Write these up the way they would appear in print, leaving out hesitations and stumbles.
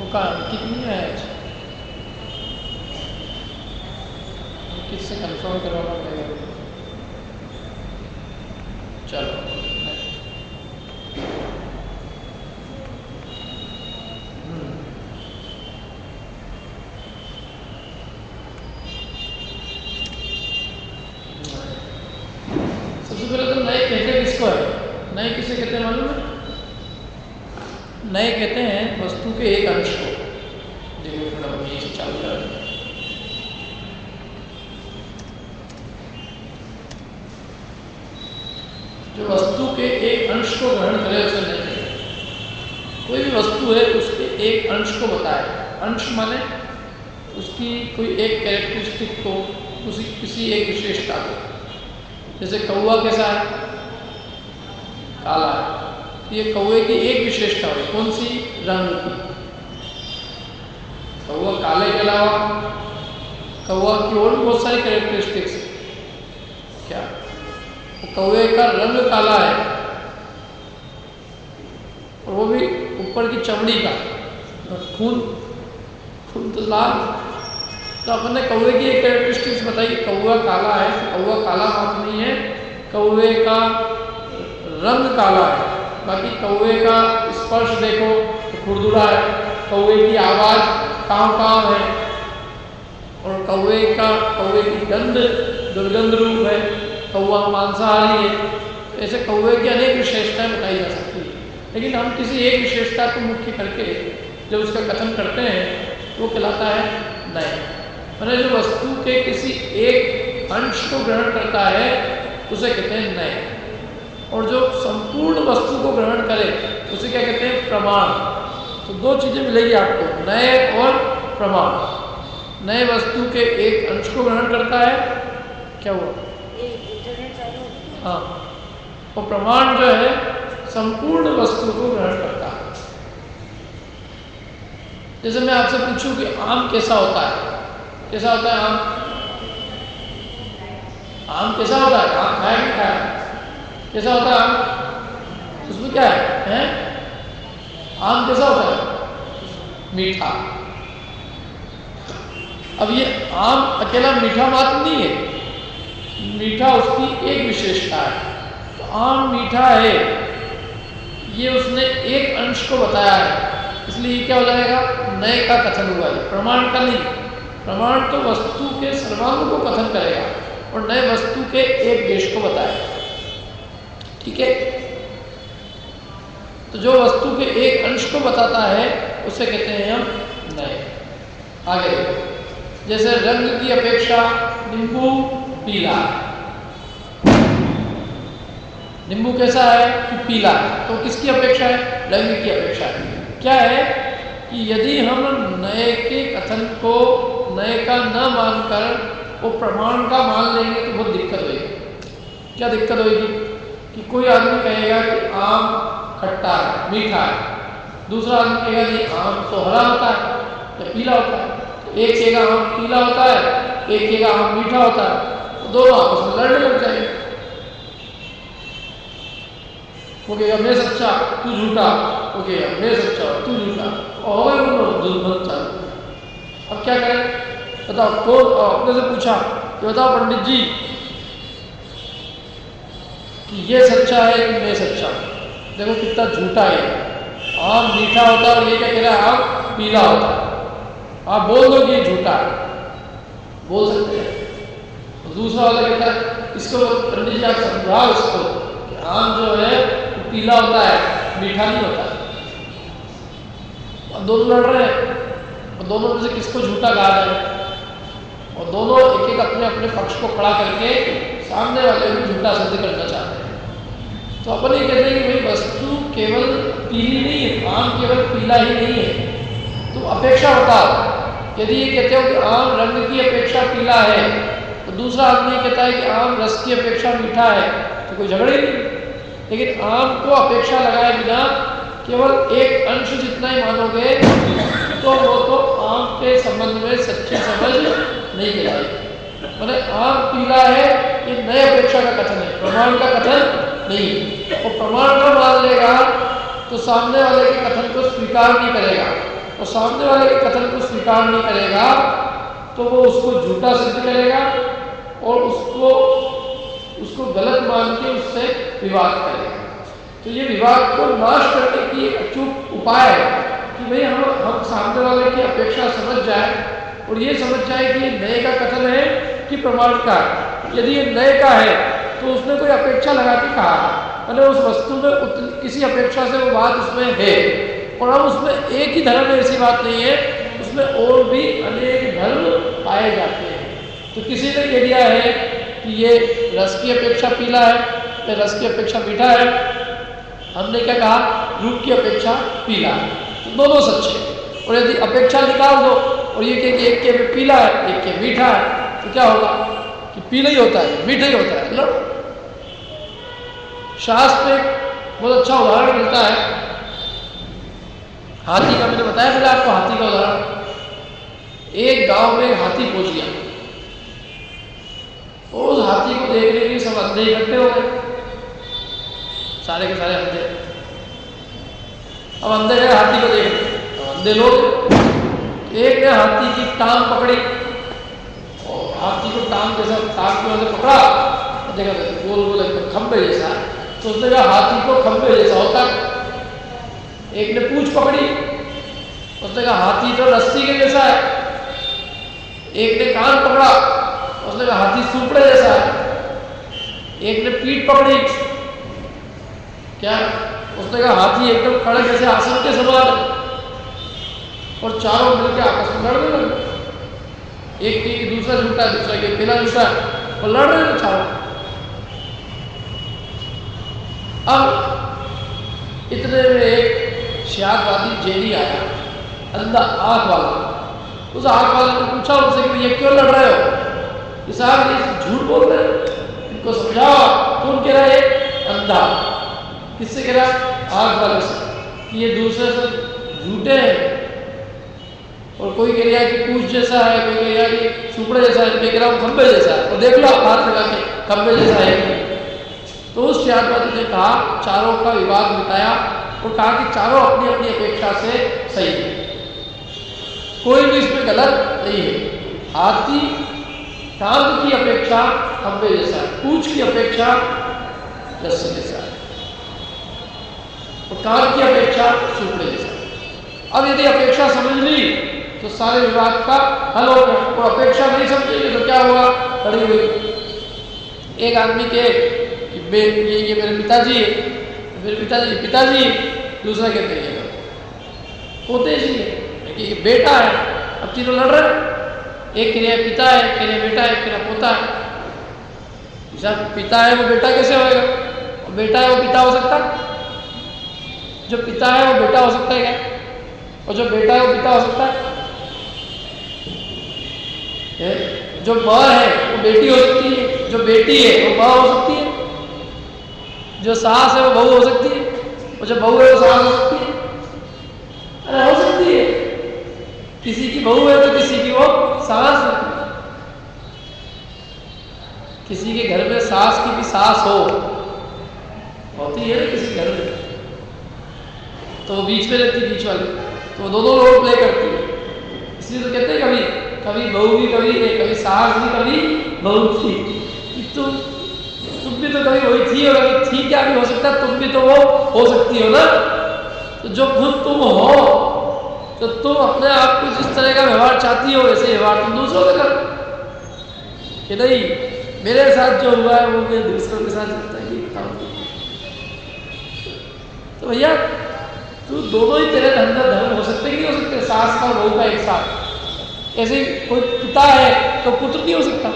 का कितनी है आज? किससे कंफर्म करवाना पड़ेगा? चलो सबसे पहले तो नए कहते किसको है? नए किसे कहते हैं मालूम है? नए कहते हैं वस्तु के एक अंश को। देखो थोड़ा हम यही से चालू कर रहे हैं। जो वस्तु के एक अंश को ग्रहण करे उसे नहीं कहते। कोई भी वस्तु है उसके एक अंश को बताए। अंश माने उसकी कोई एक कैरेक्टरिस्टिक को, किसी एक विशेषता को। जैसे कौवा कैसा है? काला है। ये कौवे की एक विशेषता है। कौन सी? रंग की। कौवा काले के अलावा कौवा की और भी बहुत सारी कैरेक्टरिस्टिक्स क्या? कौवे का रंग काला है और वो भी ऊपर की चमड़ी का, खून तो लाल। तो अपने कौवे की एक कैरेक्टरिस्टिक्स बताइए। कौवा काला है, कौवा काला मात्र नहीं है, कौवे का रंग काला है। बाकी कौवे का स्पर्श देखो तो खुरदुरा है, कौवे की आवाज़ काँव काँव है, और कौवे की गंध दुर्गंध रूप है, कौवा मांसाहारी है। ऐसे कौवे की अनेक विशेषताएं बताई जा सकती है। लेकिन हम किसी एक विशेषता को मुख्य करके जब उसका कथन करते हैं तो वो कहलाता है नए। मैंने जो वस्तु के किसी एक अंश को ग्रहण करता है उसे कहते हैं नए। और जो संपूर्ण वस्तु को ग्रहण करे उसे क्या कहते हैं? प्रमाण। तो दो चीज़ें मिलेगी आपको, नए और प्रमाण। नए वस्तु के एक अंश को ग्रहण करता है, क्या हुआ? हाँ। और प्रमाण जो है संपूर्ण वस्तु को ग्रहण करता है। जैसे मैं आपसे पूछूं कि आम कैसा होता है? कैसा होता है आम? आम कैसा होता है? आम खाया नहीं खाया? कैसा होता है आम? उसमें क्या है? आम कैसा होता है? मीठा। अब ये आम अकेला मीठा मात्र नहीं है, मीठा उसकी एक विशेषता है। तो आम मीठा है ये उसने एक अंश को बताया है, इसलिए क्या हो जाएगा? नए का कथन हुआ है, प्रमाण का नहीं। प्रमाण तो वस्तु के सर्वांग को कथन करेगा और नए वस्तु के एक देश को बताएगा। ठीक है? तो जो वस्तु के एक अंश को बताता है उसे कहते हैं हम नए। आगे जैसे रंग की अपेक्षा नींबू पीला। नींबू कैसा है? कि पीला। तो किसकी अपेक्षा है? रंग की अपेक्षा है। क्या है कि यदि हम नए के कथन को नए का न मानकर वो प्रमाण का मान लेंगे तो बहुत दिक्कत होगी। क्या दिक्कत होगी? कि कोई आदमी कहेगा कि आम खट्टा है, मीठा है, दूसरा आदमी कहेगा कि आम तो हरा होता है या पीला होता है। एक कहेगा आम पीला होता है, एक कहेगा आम मीठा होता है, तो दोनों आपस में लड़ने लग जाएंगे। वो कहेगा मैं सच्चा तू झूठा, वो कहेगा मैं सच्चा तू झूठा, और दुर्बल चालू। अब क्या करें? बताओ। कौन अपने से पूछा कि बताओ पंडित जी कि ये सच्चा है कि मैं सच्चा? देखो कितना झूठा है। आम मीठा होता है और ये क्या कह रहा है? आम पीला होता है। आप बोल दो कि ये झूठा है, बोल सकते हैं। तो दूसरा वाला कहता है इसको पंडित जी आप समझाओ इसको कि आम जो है वो पीला होता है, मीठा नहीं होता। अब दोनों लड़ रहे हैं और दोनों में से किसको झूठा कहा जाए? और दोनों एक एक अपने अपने पक्ष को खड़ा करके सामने वाले को झूठा सिद्ध करना चाहते हैं। तो अपन ये कहते हैं कि भाई वस्तु केवल पीली नहीं है, आम केवल पीला ही नहीं है। तो अपेक्षा बताओ। यदि ये कहते हो कि आम रंग की अपेक्षा पीला है तो दूसरा आदमी कहता है कि आम रस की अपेक्षा मीठा है, तो कोई झगड़े नहीं। लेकिन आम को अपेक्षा लगाए बिना केवल एक अंश जितना ही मानोगे तो वो तो आम के संबंध में सच्ची समझ नहीं कहलाएगी। मतलब आम पीला है ये नए अपेक्षा का कथन है, प्रमाण का कथन नहीं। और प्रमाण का मान लेगा तो सामने वाले के कथन को स्वीकार नहीं करेगा। और सामने वाले के कथन को स्वीकार नहीं करेगा तो वो उसको झूठा सिद्ध करेगा और उसको गलत मान के उससे विवाद करेगा। तो ये विवाद को नाश करने की एक अचूक उपाय है कि भाई हम सामने वाले की अपेक्षा समझ जाए और ये समझ जाए कि ये नए का कथन है कि प्रमाण का है। यदि ये नए का है तो उसने कोई अपेक्षा लगा के कहा, मतलब उस वस्तु में किसी अपेक्षा से वो बात उसमें है, और अब उसमें एक ही धर्म ऐसी बात नहीं है, उसमें और भी अनेक धर्म पाए जाते हैं। तो किसी ने कह दिया है कि ये रस की अपेक्षा पीला है, या रस की अपेक्षा मीठा है, हमने क्या कहा, रूप की अपेक्षा पीला है, तो दोनों सच्चे। और यदि अपेक्षा निकाल दो और ये कि एक के पीला है एक के मीठा है, तो क्या होगा कि पीला ही होता है मीठा ही होता है। लो शास्त्र में बहुत अच्छा उदाहरण मिलता है हाथी का। मैंने बताया पहले आपको हाथी का उदाहरण। एक गांव में हाथी पहुंच गया और उस हाथी को देखने के लिए सब अंधे इकट्ठे हो गए, सारे के सारे अंधे। अब अंधे गए हाथी को देखने, तो अंधे लोग, एक ने हाथी की टांग पकड़ी और हाथी को टांग जैसा टांग की वजह से पकड़ा, देखा गोल गोल एकदम खंबे जैसा, तो उसने कहा हाथी को खंबे जैसा होता है। एक ने पूंछ पकड़ी, उसने कहा हाथी तो रस्सी के जैसा है। एक ने कान पकड़ा, उसने कहा हाथी सूपड़े जैसा है। एक ने पीठ पकड़ी, क्या, उसने कहा हाथी एकदम खड़े जैसे आसन के समान है। और चारों मिलकर आपस में लड़ने लगे, एक की दूसरा झूठा, दूसरा के पहला झूठा, और लड़ रहे थे चारों। अब इतने में एक शियादवादी जेली आया, अंधा आंख वाला। उस आंख वाले ने पूछा उनसे कि ये क्यों लड़ रहे हो? ये साहब ये झूठ बोल रहे हैं, इनको समझाओ। कौन कह रहा है? अंधा। किससे कह रहा है? आंख वाले से, कि ये दूसरे से झूठे हैं। और कोई कह रहा है कि पूछ जैसा है, कोई कह रहा है कि सुपड़े जैसा है, मैं कह रहा हूँ खंबे जैसा है, और देख लो आप हाथ लगा के खंबे जैसा है। तो उस शियादवादी ने कहा, चारों का विवाद मिटाया और कहा कि चारों अपनी अपनी अपेक्षा से सही है, कोई भी इसमें गलत नहीं है। हाथी टांग की अपेक्षा खंबे जैसा है, पूंछ की अपेक्षा रस्सी जैसा है, और कान की अपेक्षा सुपड़े जैसा है। अब यदि अपेक्षा समझ ली तो सारे विवाद का हल हो गया। और अपेक्षा नहीं समझेंगे तो क्या होगा? खड़ी हुई। एक आदमी के ये मेरे पिताजी है, मेरे पिताजी, दूसरा कहते हैं पोते जी है, ये बेटा है। अब तीनों लड़ रहे हैं, एक कह रहा पिता है, एक कह रहा बेटा है, एक कह रहा पोता है। जब पिता है वो बेटा कैसे होएगा? और बेटा है वो पिता हो सकता है? जो पिता है वो बेटा हो सकता है क्या? और जो बेटा है वो पिता हो सकता है? जो माँ है वो बेटी हो सकती है, जो बेटी है वो माँ हो सकती है, जो सास है वो बहू हो सकती है, और जो बहू है वो सास हो सकती है। अरे हो सकती है, किसी की बहू है तो किसी की वो सास है। किसी के घर में सास की भी सास होती है ना किसी घर में, तो बीच में रहती बीच वाली, तो दोनों रोल प्ले करती है। इसलिए तो कहते हैं कभी बहू भी कभी सास भी कभी बहू थी। तुम भी तो कभी वही थी, और कभी थी क्या भी हो सकता है, तुम भी तो वो हो सकती हो ना। तो जो खुद तुम हो, तो तुम अपने आप को जिस तरह का व्यवहार चाहती हो वैसे व्यवहार तुम दूसरों से करो, कि नहीं मेरे साथ जो हुआ है वो मैं दूसरों के साथ चलता है, ये बताओ। तो भैया तू दोनों ही तेरे अंदर धर्म हो सकते कि नहीं हो सकते? सास का बहू का एक साथ। ऐसे कोई पिता है तो पुत्र नहीं हो सकता।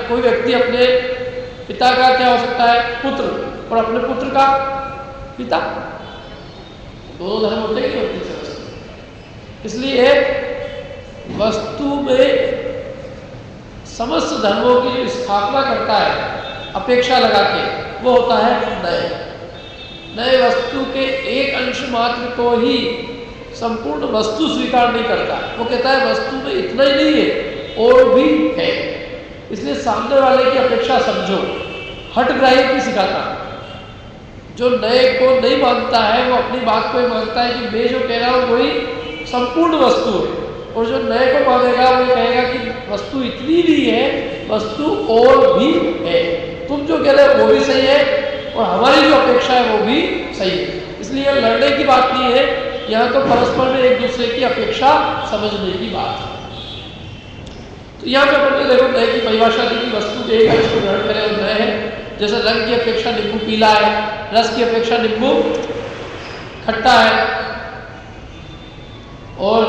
कोई व्यक्ति अपने पिता का क्या हो सकता है? पुत्र, और अपने पुत्र का पिता। दोनों धर्म होते ही नहीं होते। इसलिए वस्तु में समस्त धर्मों की जो स्थापना करता है अपेक्षा लगा के, वो होता है नए वस्तु के एक अंश मात्र को ही संपूर्ण वस्तु स्वीकार नहीं करता। वो कहता है वस्तु में इतना ही नहीं है और भी है। इसलिए सामने वाले की अपेक्षा समझो, हटग्राही की सिखाता। जो नए को नहीं मानता है वो अपनी बात को ही मानता है कि मैं जो कह रहा हूँ वही संपूर्ण वस्तु है, और जो नए को मानेगा वो कहेगा कि वस्तु इतनी भी है, वस्तु और भी है, तुम जो कह रहे हो वो भी सही है और हमारी जो अपेक्षा है वो भी सही है। इसलिए लड़ने की बात नहीं है, यहाँ तो परस्पर में एक दूसरे की अपेक्षा समझने की बात है। तो यहाँ पे अपन ने देखो नए की परिभाषा दी कि वस्तु के एक अंश को ग्रहण करें और नए है। जैसे रंग की अपेक्षा नींबू पीला है, रस की अपेक्षा नींबू खट्टा है, और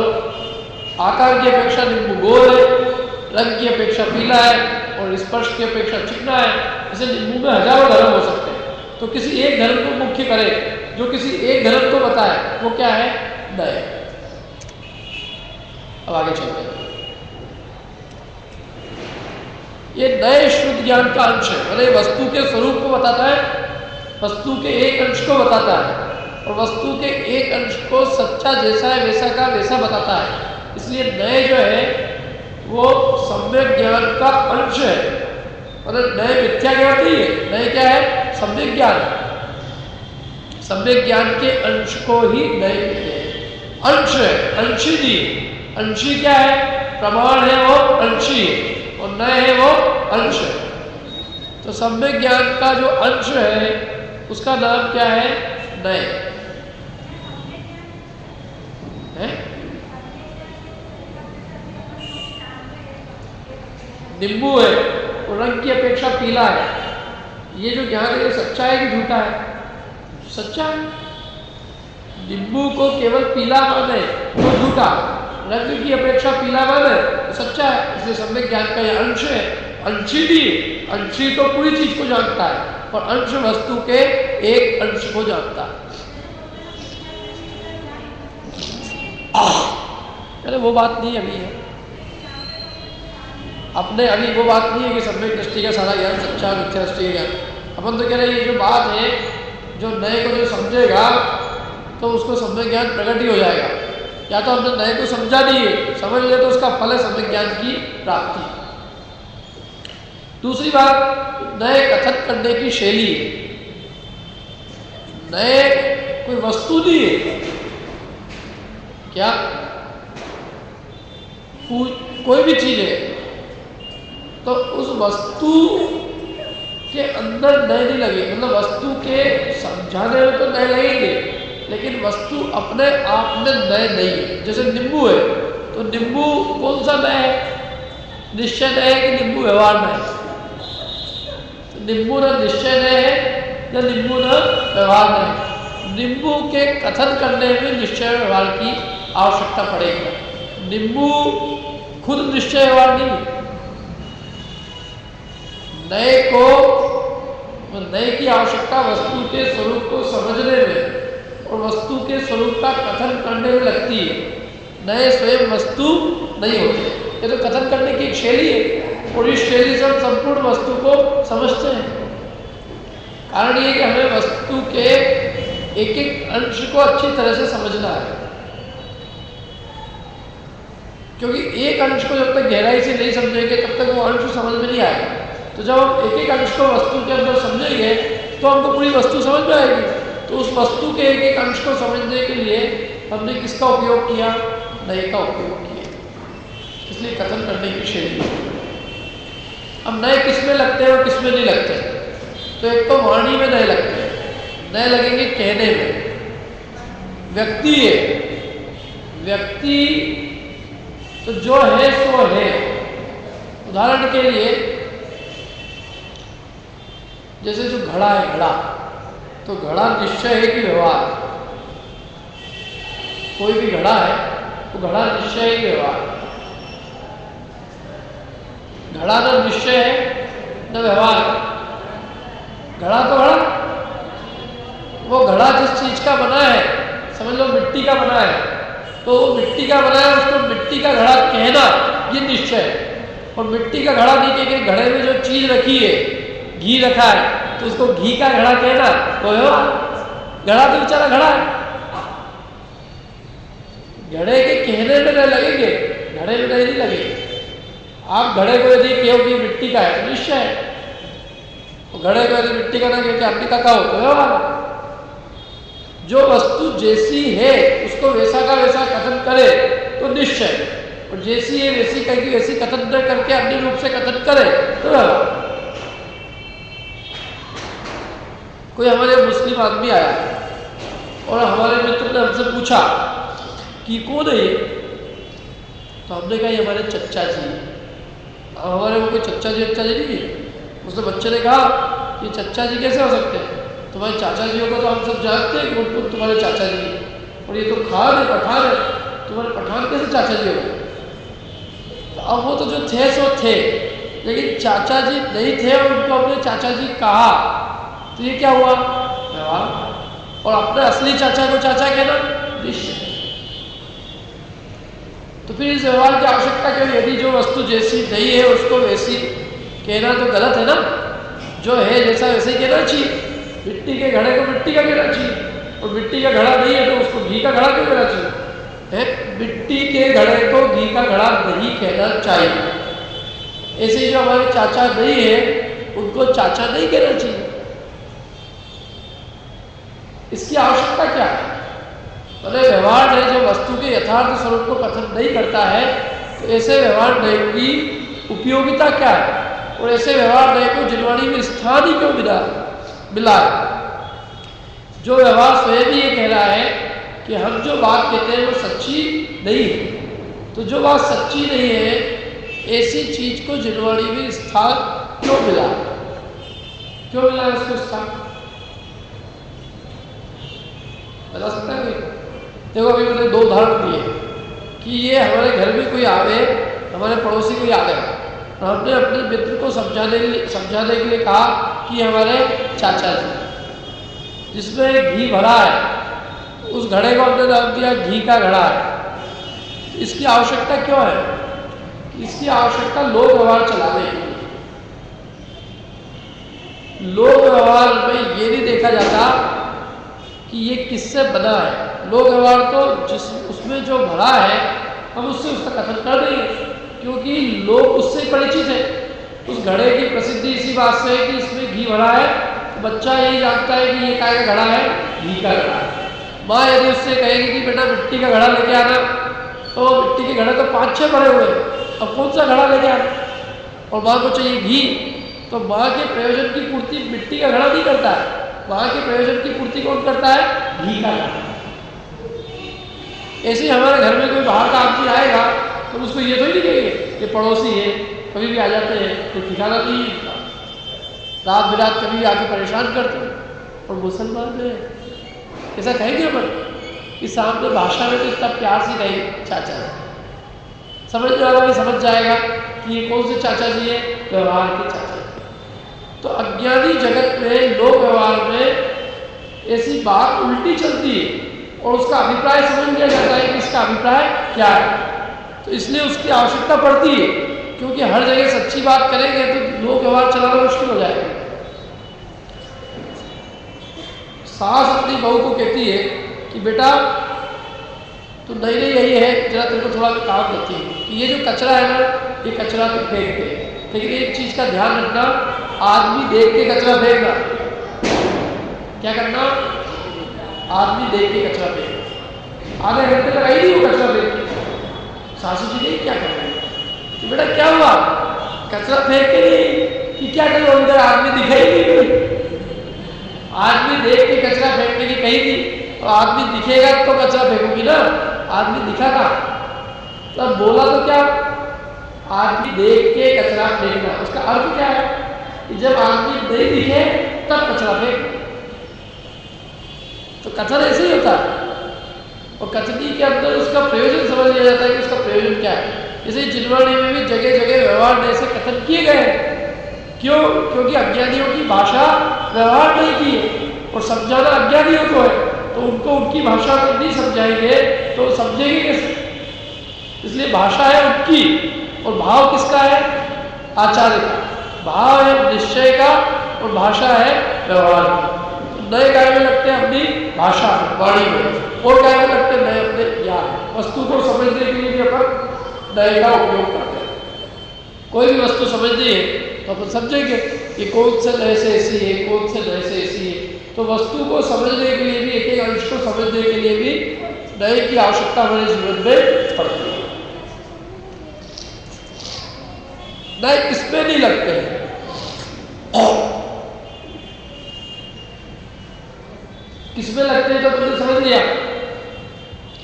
आकार की अपेक्षा नींबू गोल है, रंग की अपेक्षा पीला है और स्पर्श की अपेक्षा चिकना है। जैसे नींबू में हजारों धर्म हो सकते हैं, तो किसी एक धर्म को मुख्य करे, जो किसी एक धर्म को बताए वो क्या है? नए। अब आगे चलते हैं। ये नए शुद्ध ज्ञान का अंश है, मतलब वस्तु के स्वरूप को बताता है, वस्तु के एक अंश को बताता है, और वस्तु के एक अंश को सच्चा जैसा है वैसा का वैसा बताता है। इसलिए नए जो है वो सम्यक ज्ञान का अंश है, मतलब नए मिथ्या ज्ञान नहीं है, नए क्या है? सम्यक ज्ञान। सम्यक ज्ञान के अंश को ही नए कहते हैं। अंश है, अंशी नहीं। अंशी क्या है? प्रमाण है वो अंशी, और नए है वो अंश है। तो सम्यक ज्ञान का जो अंश है उसका नाम क्या है? नए है। नींबू है वो रंग की अपेक्षा पीला है, ये जो ज्ञान है ये सच्चा है कि झूठा है? सच्चा है। नींबू को केवल पीला माने तो झूठा, रंग की अपेक्षा पीला माने तो सच्चा है। इसलिए सम्यक ज्ञान का यह अंश है। अंशी भी, अंशी तो पूरी चीज को जानता है, और अंश वस्तु के एक अंश को जानता है। अरे वो बात नहीं अभी है, अपने अभी वो बात नहीं है कि सम्यक दृष्टि का सारा ज्ञान सच्चा, मिथ्या दृष्टि का ज्ञान। अपन तो कह रहे हैं ये जो बात है, जो नए को जो समझेगा तो उसको सम्यक ज्ञान प्रकट ही हो जाएगा। या तो हमने नए को समझा नहीं है, समझ ले तो उसका फल है सम्यक ज्ञान की प्राप्ति। दूसरी बात, नए कथन करने की शैली है। नए कोई वस्तु नहीं है क्या? कोई भी चीज है तो उस वस्तु के अंदर नए नहीं लगे, मतलब वस्तु के समझाने में तो नए लगेंगे, लेकिन वस्तु अपने आप में नए नहीं है। जैसे नींबू है तो नींबू कौन सा नए है? निश्चय नए है कि नींबू व्यवहार में है? तो नींबू न निश्चय नए है न नींबू न व्यवहार में है। नींबू के कथन करने में निश्चय व्यवहार की आवश्यकता पड़ेगी। नींबू खुद निश्चय व्यवहार नहीं है। नए को, नए की आवश्यकता वस्तु के स्वरूप को समझने में और वस्तु के स्वरूप का कथन करने में लगती है। नए स्वयं वस्तु नहीं होते, ये तो कथन करने की एक शैली है, और इस शैली से हम संपूर्ण वस्तु को समझते हैं। कारण ये कि हमें वस्तु के एक एक अंश को अच्छी तरह से समझना है, क्योंकि एक अंश को जब तक गहराई से नहीं समझेंगे तब तक वो अंश समझ में नहीं आएगा। तो जब हम एक एक अंश को वस्तु के अंदर समझेंगे तो हमको पूरी वस्तु समझ में आएगी। तो उस वस्तु के एक एक अंश को समझने के लिए हमने किसका उपयोग किया? नए का उपयोग किया। इसलिए कथन करने की शैली। अब नए किस में लगते हैं और किस में नहीं लगते? तो एक तो वाणी में नए लगते हैं, नए लगेंगे कहने में। व्यक्ति है, व्यक्ति तो जो है सो है। उदाहरण के लिए जैसे जो घड़ा है, घड़ा तो घड़ा निश्चय है कि व्यवहार? कोई भी घड़ा है तो घड़ा निश्चय है कि व्यवहार? घड़ा न निश्चय है न व्यवहार। घड़ा तो घड़ा, वो घड़ा जिस चीज का बना है, समझ लो मिट्टी का बना है, तो वो मिट्टी का बना है, उसको मिट्टी का घड़ा कहना ये निश्चय है। और मिट्टी का घड़ा नहीं कह के घड़े में जो चीज रखी है, घी रखा है, तो उसको घी का घड़ा कहना तो व्यवहार। घड़ा तो बेचारा घड़ा है, घड़े के कहने में नहीं लगेंगे, घड़े में नहीं लगेंगे। आप घड़े को यदि कहो कि मिट्टी का है तो निश्चय है, घड़े को यदि मिट्टी का ना कहते मिट्टी का कहो तो व्यवहार। जो वस्तु जैसी है उसको वैसा का वैसा कथन करे तो निश्चय, और जैसी है वैसी कहीं वैसी कथन न करके अन्य रूप से कथन करे तो व्यवहार। कोई हमारे मुस्लिम आदमी आया और हमारे मित्र ने हमसे पूछा कि कौन है ये, तो हमने कहा ये हमारे चच्चा जी। अब हमारे को कोई चच्चा जी नहीं है। उसने बच्चे ने कहा कि चच्चा जी कैसे हो सकते हैं, तुम्हारे चाचा जी को तो हम सब जानते हैं कि वो तुम्हारे चाचा जी हैं, और ये तो खान है, पठान है, तुम्हारे पठान कैसे चाचा जी हो गए। तो अब वो तो जो थे सो थे, लेकिन चाचा जी नहीं थे और उनको अपने चाचा जी कहा, तो ये क्या हुआ व्यवहार। और अपने असली चाचा को चाचा कहना निश्चय। तो फिर इस व्यवहार की आवश्यकता क्यों? यदि जो वस्तु जैसी नहीं है उसको वैसी कहना तो गलत है ना। जो है जैसा वैसे ही कहना चाहिए। मिट्टी के घड़े को मिट्टी का कहना चाहिए, और मिट्टी का घड़ा नहीं है तो उसको घी का घड़ा क्यों कहना चाहिए? है मिट्टी के घड़े को घी का घड़ा नहीं कहना चाहिए। ऐसे ही जो हमारे चाचा नहीं है उनको चाचा नहीं कहना चाहिए। इसकी आवश्यकता क्या है? मतलब व्यवहार नहीं जो वस्तु के यथार्थ स्वरूप को कथन नहीं करता है, तो ऐसे व्यवहार नहीं की उपयोगिता क्या है? और ऐसे व्यवहार नहीं को जिनवाणी में स्थान ही क्यों मिला है? जो व्यवहार स्वयं ही ये कह रहा है कि हम जो बात कहते हैं वो सच्ची नहीं है, तो जो बात सच्ची नहीं है ऐसी चीज को जिनवाणी में स्थान क्यों मिला? क्यों मिला उसको स्थान? बता सकता है? देखो अभी मैंने दो उदाहरण दिए कि ये हमारे घर में कोई आवे, हमारे पड़ोसी कोई आ गया, और हमने अपने मित्र को समझाने के लिए कहा कि हमारे चाचा जी, जिसमें घी भरा है, उस घड़े को हमने नाम दिया घी का घड़ा है। इसकी आवश्यकता क्यों है? इसकी आवश्यकता लोक व्यवहार चलाने के लिए। लोक व्यवहार में ये नहीं देखा जाता कि ये किससे बना है। लोक व्यवहार तो जिस उसमें जो भरा है हम उससे उसका कथन कर देंगे, क्योंकि लोग उससे परिचित है। उस घड़े की प्रसिद्धि इसी बात से है कि इसमें घी भरा है, तो बच्चा यही जानता है कि ये काय का घड़ा है, घी का घड़ा है। माँ यदि उससे कहेगी कि बेटा मिट्टी का घड़ा लेके आना, तो मिट्टी के घड़े तो 5-6 भरे हुए हैं, अब कौन सा घड़ा लेके आना? और माँ को चाहिए घी, तो माँ के प्रयोजन की पूर्ति मिट्टी का घड़ा नहीं करता है, माँ के प्रयोजन की पूर्ति कौन करता है? घी का घड़ा। ऐसे ही हमारे घर में कोई बाहर का आदमी आएगा तो उसको ये तो ही नहीं कहेंगे कि पड़ोसी है, कभी भी आ जाते हैं, तो ठिकाना नहीं है, रात बिरात कभी भी आके परेशान करते हैं। और मुसलमान में ऐसा कहेंगे अपन कि सामने भाषा में तो इतना प्यार से कहेंगे चाचा है, समझने वाला भी समझ जाएगा कि ये कौन से चाचा जी है, व्यवहार के चाचा। तो अज्ञानी जगत में लोक व्यवहार में ऐसी बात उल्टी चलती है और उसका अभिप्राय समझ लिया जाता है कि इसका अभिप्राय क्या है। तो इसलिए उसकी आवश्यकता पड़ती है, क्योंकि हर जगह सच्ची बात करेंगे तो लोक व्यवहार चलाना मुश्किल हो जाएगा। सास अपनी बहू को कहती है कि बेटा तो नहीं यही है, जरा तेरे को थोड़ा काम करती है कि ये जो कचरा है ना, ये कचरा तो फेंक दे, लेकिन एक चीज का ध्यान रखना, आदमी देख के कचरा फेंकना। क्या करना? आदमी देख के कचरा फेंकना। आधे घंटे लगाई नहीं वो कचरा फेंक। सासू जी ने क्या करना कि बेटा क्या हुआ, कचरा फेंक के नहीं कि क्या करो, अंदर आदमी दिखाई नहीं। आदमी देख के कचरा फेंकने की कही थी, और आदमी दिखेगा तो कचरा फेंकूंगी ना, आदमी दिखा था तब बोला तो क्या, आदमी देख के कचरा फेंकना। उसका अर्थ क्या है कि जब आदमी नहीं दिखे तब कचरा फेंक। तो कचरा ऐसे ही होता है, और कचरी के अंदर उसका प्रयोजन समझ लिया जाता है कि उसका प्रयोजन क्या है। जैसे जिनवाणी में भी जगह जगह व्यवहार ऐसे कथन किए गए। क्यों? क्योंकि अज्ञानियों की भाषा व्यवहार नहीं की है, और समझाना अज्ञानियों को है, तो उनको उनकी भाषा को नहीं समझाएंगे तो समझेंगे कैसे? इसलिए भाषा है उनकी, और भाव किसका है? आचार्य का। भाव है निश्चय का, और भाषा है व्यवहार की। नए काय में लगते हैं अपनी भाषा में, वाणी में, और काय में लगते हैं नए अपने ज्ञान। वस्तु को समझने के लिए भी अपन नए का उपयोग करते हैं। कोई भी वस्तु समझनी है तो अपन समझेंगे कि कौन से नए से ऐसी है, कौन से नए से ऐसी है। तो वस्तु को समझने के लिए भी, एक एक अंश को समझने के लिए भी नए की आवश्यकता हमारे जीवन में पड़ती है। नए किसमें नहीं लगते हैं? किसमें लगते हैं तो तुमने समझ लिया,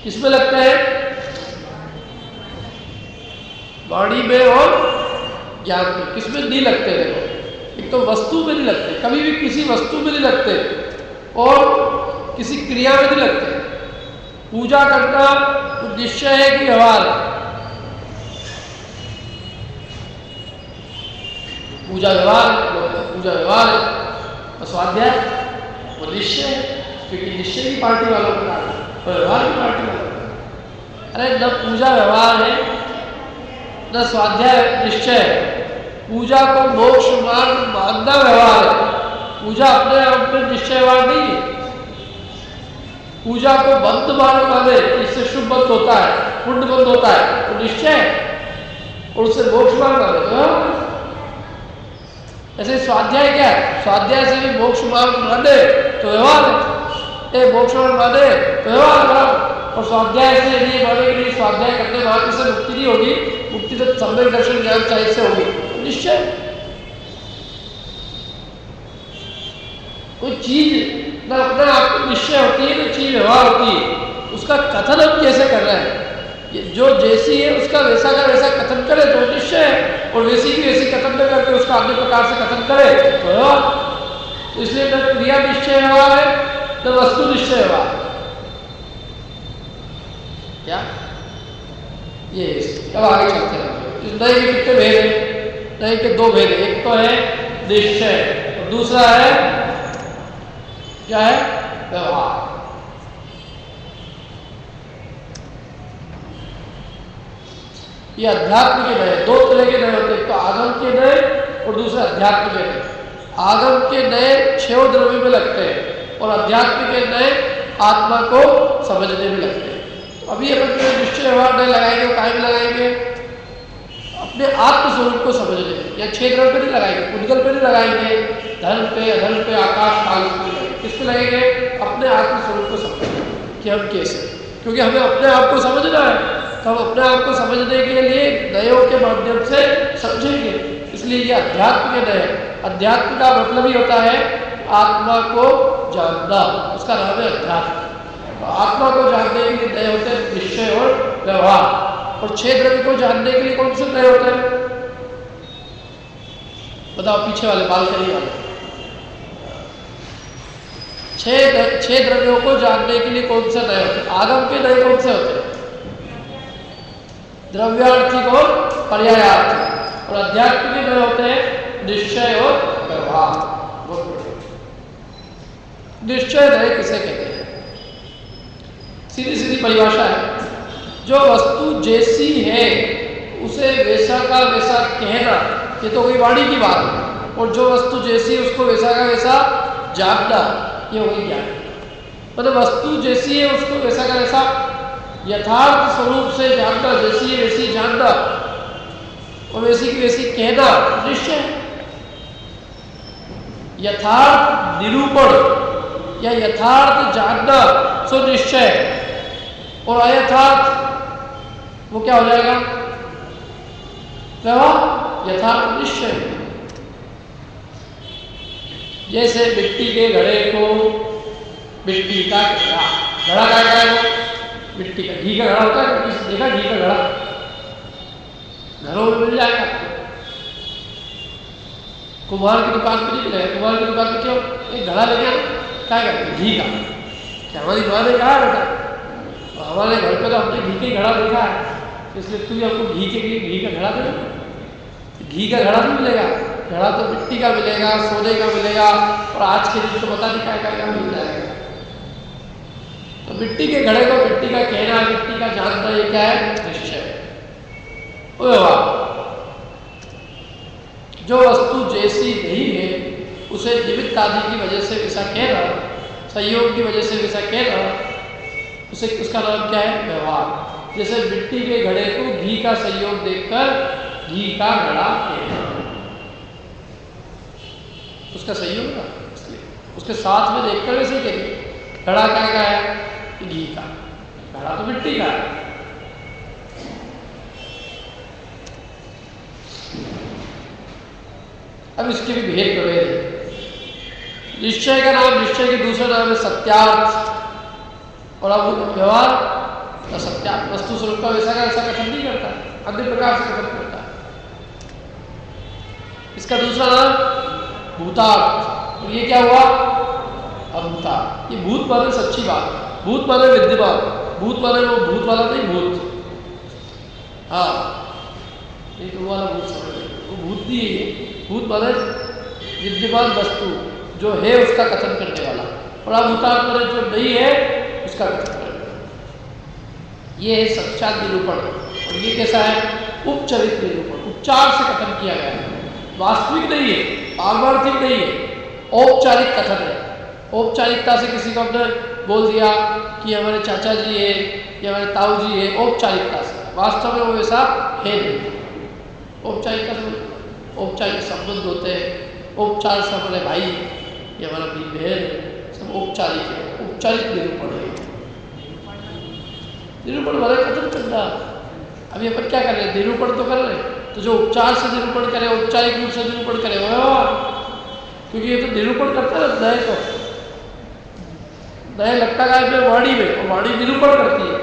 किसमें लगते हैं? वाणी में और ज्ञान में। किसमें नहीं लगते? देखो, एक तो वस्तु में नहीं लगते, कभी भी किसी वस्तु में नहीं लगते, और किसी क्रिया में नहीं लगते। पूजा करना उद्देश्य है कि व्यवहार है? पूजा व्यवहार, पूजा व्यवहार है। और स्वाध्याय वो निश्चय है, क्योंकि निश्चय की पार्टी वालों को और व्यवहार की पार्टी वालों को। अरे न पूजा व्यवहार है, न स्वाध्याय निश्चय है। पूजा को मोक्ष मार्ग मानना व्यवहार है। पूजा अपने आप में निश्चय व्यवहार नहीं है। पूजा को बंद मार्ग माने, इससे शुभ बंद होता है, पुण्य बंद होता है, तो निश्चय है, और उससे मोक्ष मार्ग माने तो ऐसे स्वाध्याय क्या है? स्वाध्याय से भी मोक्ष मार्ग माने तो व्यवहार है, मोक्ष मार्ग माने तो व्यवहार करो। और स्वाध्याय से नहीं माने कि नहीं स्वाध्याय करने मात्र से मुक्ति नहीं होगी, मुक्ति तो सम्यक दर्शन ज्ञान चाहिए से होगी, निश्चय। कोई चीज ना अपने आप को निश्चय होती है, ना चीज व्यवहार होती है। उसका कथन हम कैसे कर रहे हैं? जो जैसी है उसका वैसा का वैसा कथन करे तो निश्चय है, और वैसी की वैसी कथन न करके उसका अन्य प्रकार से कथन करे तो व्यवहार। तो इसलिए न क्रिया निश्चय व्यवहार है, न वस्तु निश्चय व्यवहार। क्या ये? अब आगे चलते हैं। इस नए के कितने भेद है? नए के दो भेद है। एक तो है निश्चय, और दूसरा है क्या है? व्यवहार। ये अध्यात्म के नए, दो तरह के नए होते हैं, एक तो आगम के नए और दूसरा अध्यात्म के नए। आगम के नए छह द्रव्य में लगते हैं, और अध्यात्म के नए आत्मा को समझने में लगते हैं। तो अभी अपन जो निश्चय व्यवहार नहीं लगाएंगे, काहे में लगाएंगे? अपने आत्म स्वरूप को समझने, या छह द्रव्य पे नहीं लगाएंगे, उद्गल पे नहीं लगाएंगे, धर्म पे, अधर्म पे, आकाश काल पे, किस पे लगेंगे? अपने आत्म स्वरूप को समझने कि हम कैसे, क्योंकि हमें अपने आप को समझना है, तो हम अपने आप को समझने के लिए नयों के माध्यम से समझेंगे। इसलिए ये अध्यात्म के नए। अध्यात्म का मतलब ही होता है आत्मा को जानना, उसका नाम है अध्यात्म। तो आत्मा को जानने के लिए नए होते हैं निश्चय और व्यवहार। और छह द्रव्य को जानने के लिए कौन से नए होते हैं? बताओ, पीछे वाले बालकनी वाले। छह द्रव्यों को जानने के लिए कौन से नए होते हैं? आगम के नए कौन से होते हैं? द्रव्यार्थिक और पर्यायार्थिक। और अध्यात्म के नए होते हैं निश्चय और व्यवहार। निश्चय नए किसे कहते हैं? सीधी सीधी परिभाषा है, जो वस्तु जैसी है उसे वैसा का वैसा कहना, ये तो कोई वाणी की बात है। और जो वस्तु जैसी है उसको वैसा का वैसा जानना, ये वही ज्ञान। मतलब वस्तु जैसी है उसको वैसा का वैसा यथार्थ स्वरूप से जानना, जैसी है वैसी जानना, और वैसी की वैसी कहना निश्चय। यथार्थ निरूपण या यथार्थ जानना सो निश्चय, और अयथार्थ वो क्या हो जाएगा? व्यवहार। यथार्थ निश्चय। जैसे मिट्टी के घड़े को मिट्टी का घड़ा, घड़ा क्या है? वो मिट्टी का, घी का घड़ा होता है, किसी देखा घी का घड़ा? घरों में मिल जाएगा। कुम्हार की दुकान पर नहीं मिलेगा। कुम्हार की दुकान पर क्यों? एक घड़ा लेके क्या करते? घी का। क्या हमारी माँ ने कहा बेटा? हमारे घर पे तो हमने घी के घड़ा देखा है, इसलिए तू हमको घी का घड़ा दे। घी का घड़ा नहीं मिलेगा, घड़ा तो मिट्टी का मिलेगा, सोने का मिलेगा, और आज के दिन तो पता नहीं क्या मिल जाएगा। तो मिट्टी के घड़े को मिट्टी का कहना, मिट्टी का जानना, ये क्या है? निश्चय। जो वस्तु जैसी नहीं है उसे निमित्त आदि की वजह से वैसा कहना, संयोग की वजह से वैसा कहना, उसे उसका नाम क्या है? व्यवहार। जैसे मिट्टी के घड़े को घी का संयोग देखकर घी का घड़ा कहना, उसका संयोग था इसलिए। उसके साथ में देखकर वैसे ही करिए। घड़ा क्या का है? घी का। घड़ा तो मिट्टी का है। अब इसके भी भेद प्रभेद है। निश्चय का नाम, निश्चय के दूसरा नाम है सत्यार्थ। और अब व्यवहार तो सत्यार्थ वस्तु स्वरूप का वैसा का ऐसा कथन नहीं करता, अन्य प्रकार से कथन करता है। इसका दूसरा नाम भूतार्थ। और ये क्या हुआ? अभूतार्थ। ये भूत माने सच्ची बात, भूत माने विद्यमान, भूत माने वो भूत वाला नहीं, भूत। हाँ, नहीं तो वाला भूत समझ लो, वो भूत नहीं है। भूत माने विद्यमान वस्तु जो है उसका कथन करने वाला, और अभूतार्थ माने जो नहीं है उसका कथन करने वाला। ये है साक्षात निरूपण। और ये कैसा है? उपचरित निरूपण। उपचार से कथन किया गया है, वास्तविक नहीं है, पारमार्थिक नहीं है, औपचारिक कथन है। औपचारिकता से किसी को हमने बोल दिया कि हमारे चाचा जी है या हमारे ताऊ जी है, औपचारिकता से। वास्तव में वो वैसा है नहीं। औपचारिकता से औपचारिक संबंध होते हैं, औपचार से हमारे भाई या हमारा बहन, सब औपचारिक है, औपचारिक निरूपण है। निरूपण हमारा कथन करना। अभी अपन क्या कर रहे हैं? निरूपण तो कर रहे हैं, तो जो उपचार से निरूपण करे, औपचारिक रूप से निरूपण करे, क्योंकि ये तो निरूपण करता रहता है। तो नए लगता है में वाणी में, और वाणी निरूपण करती है।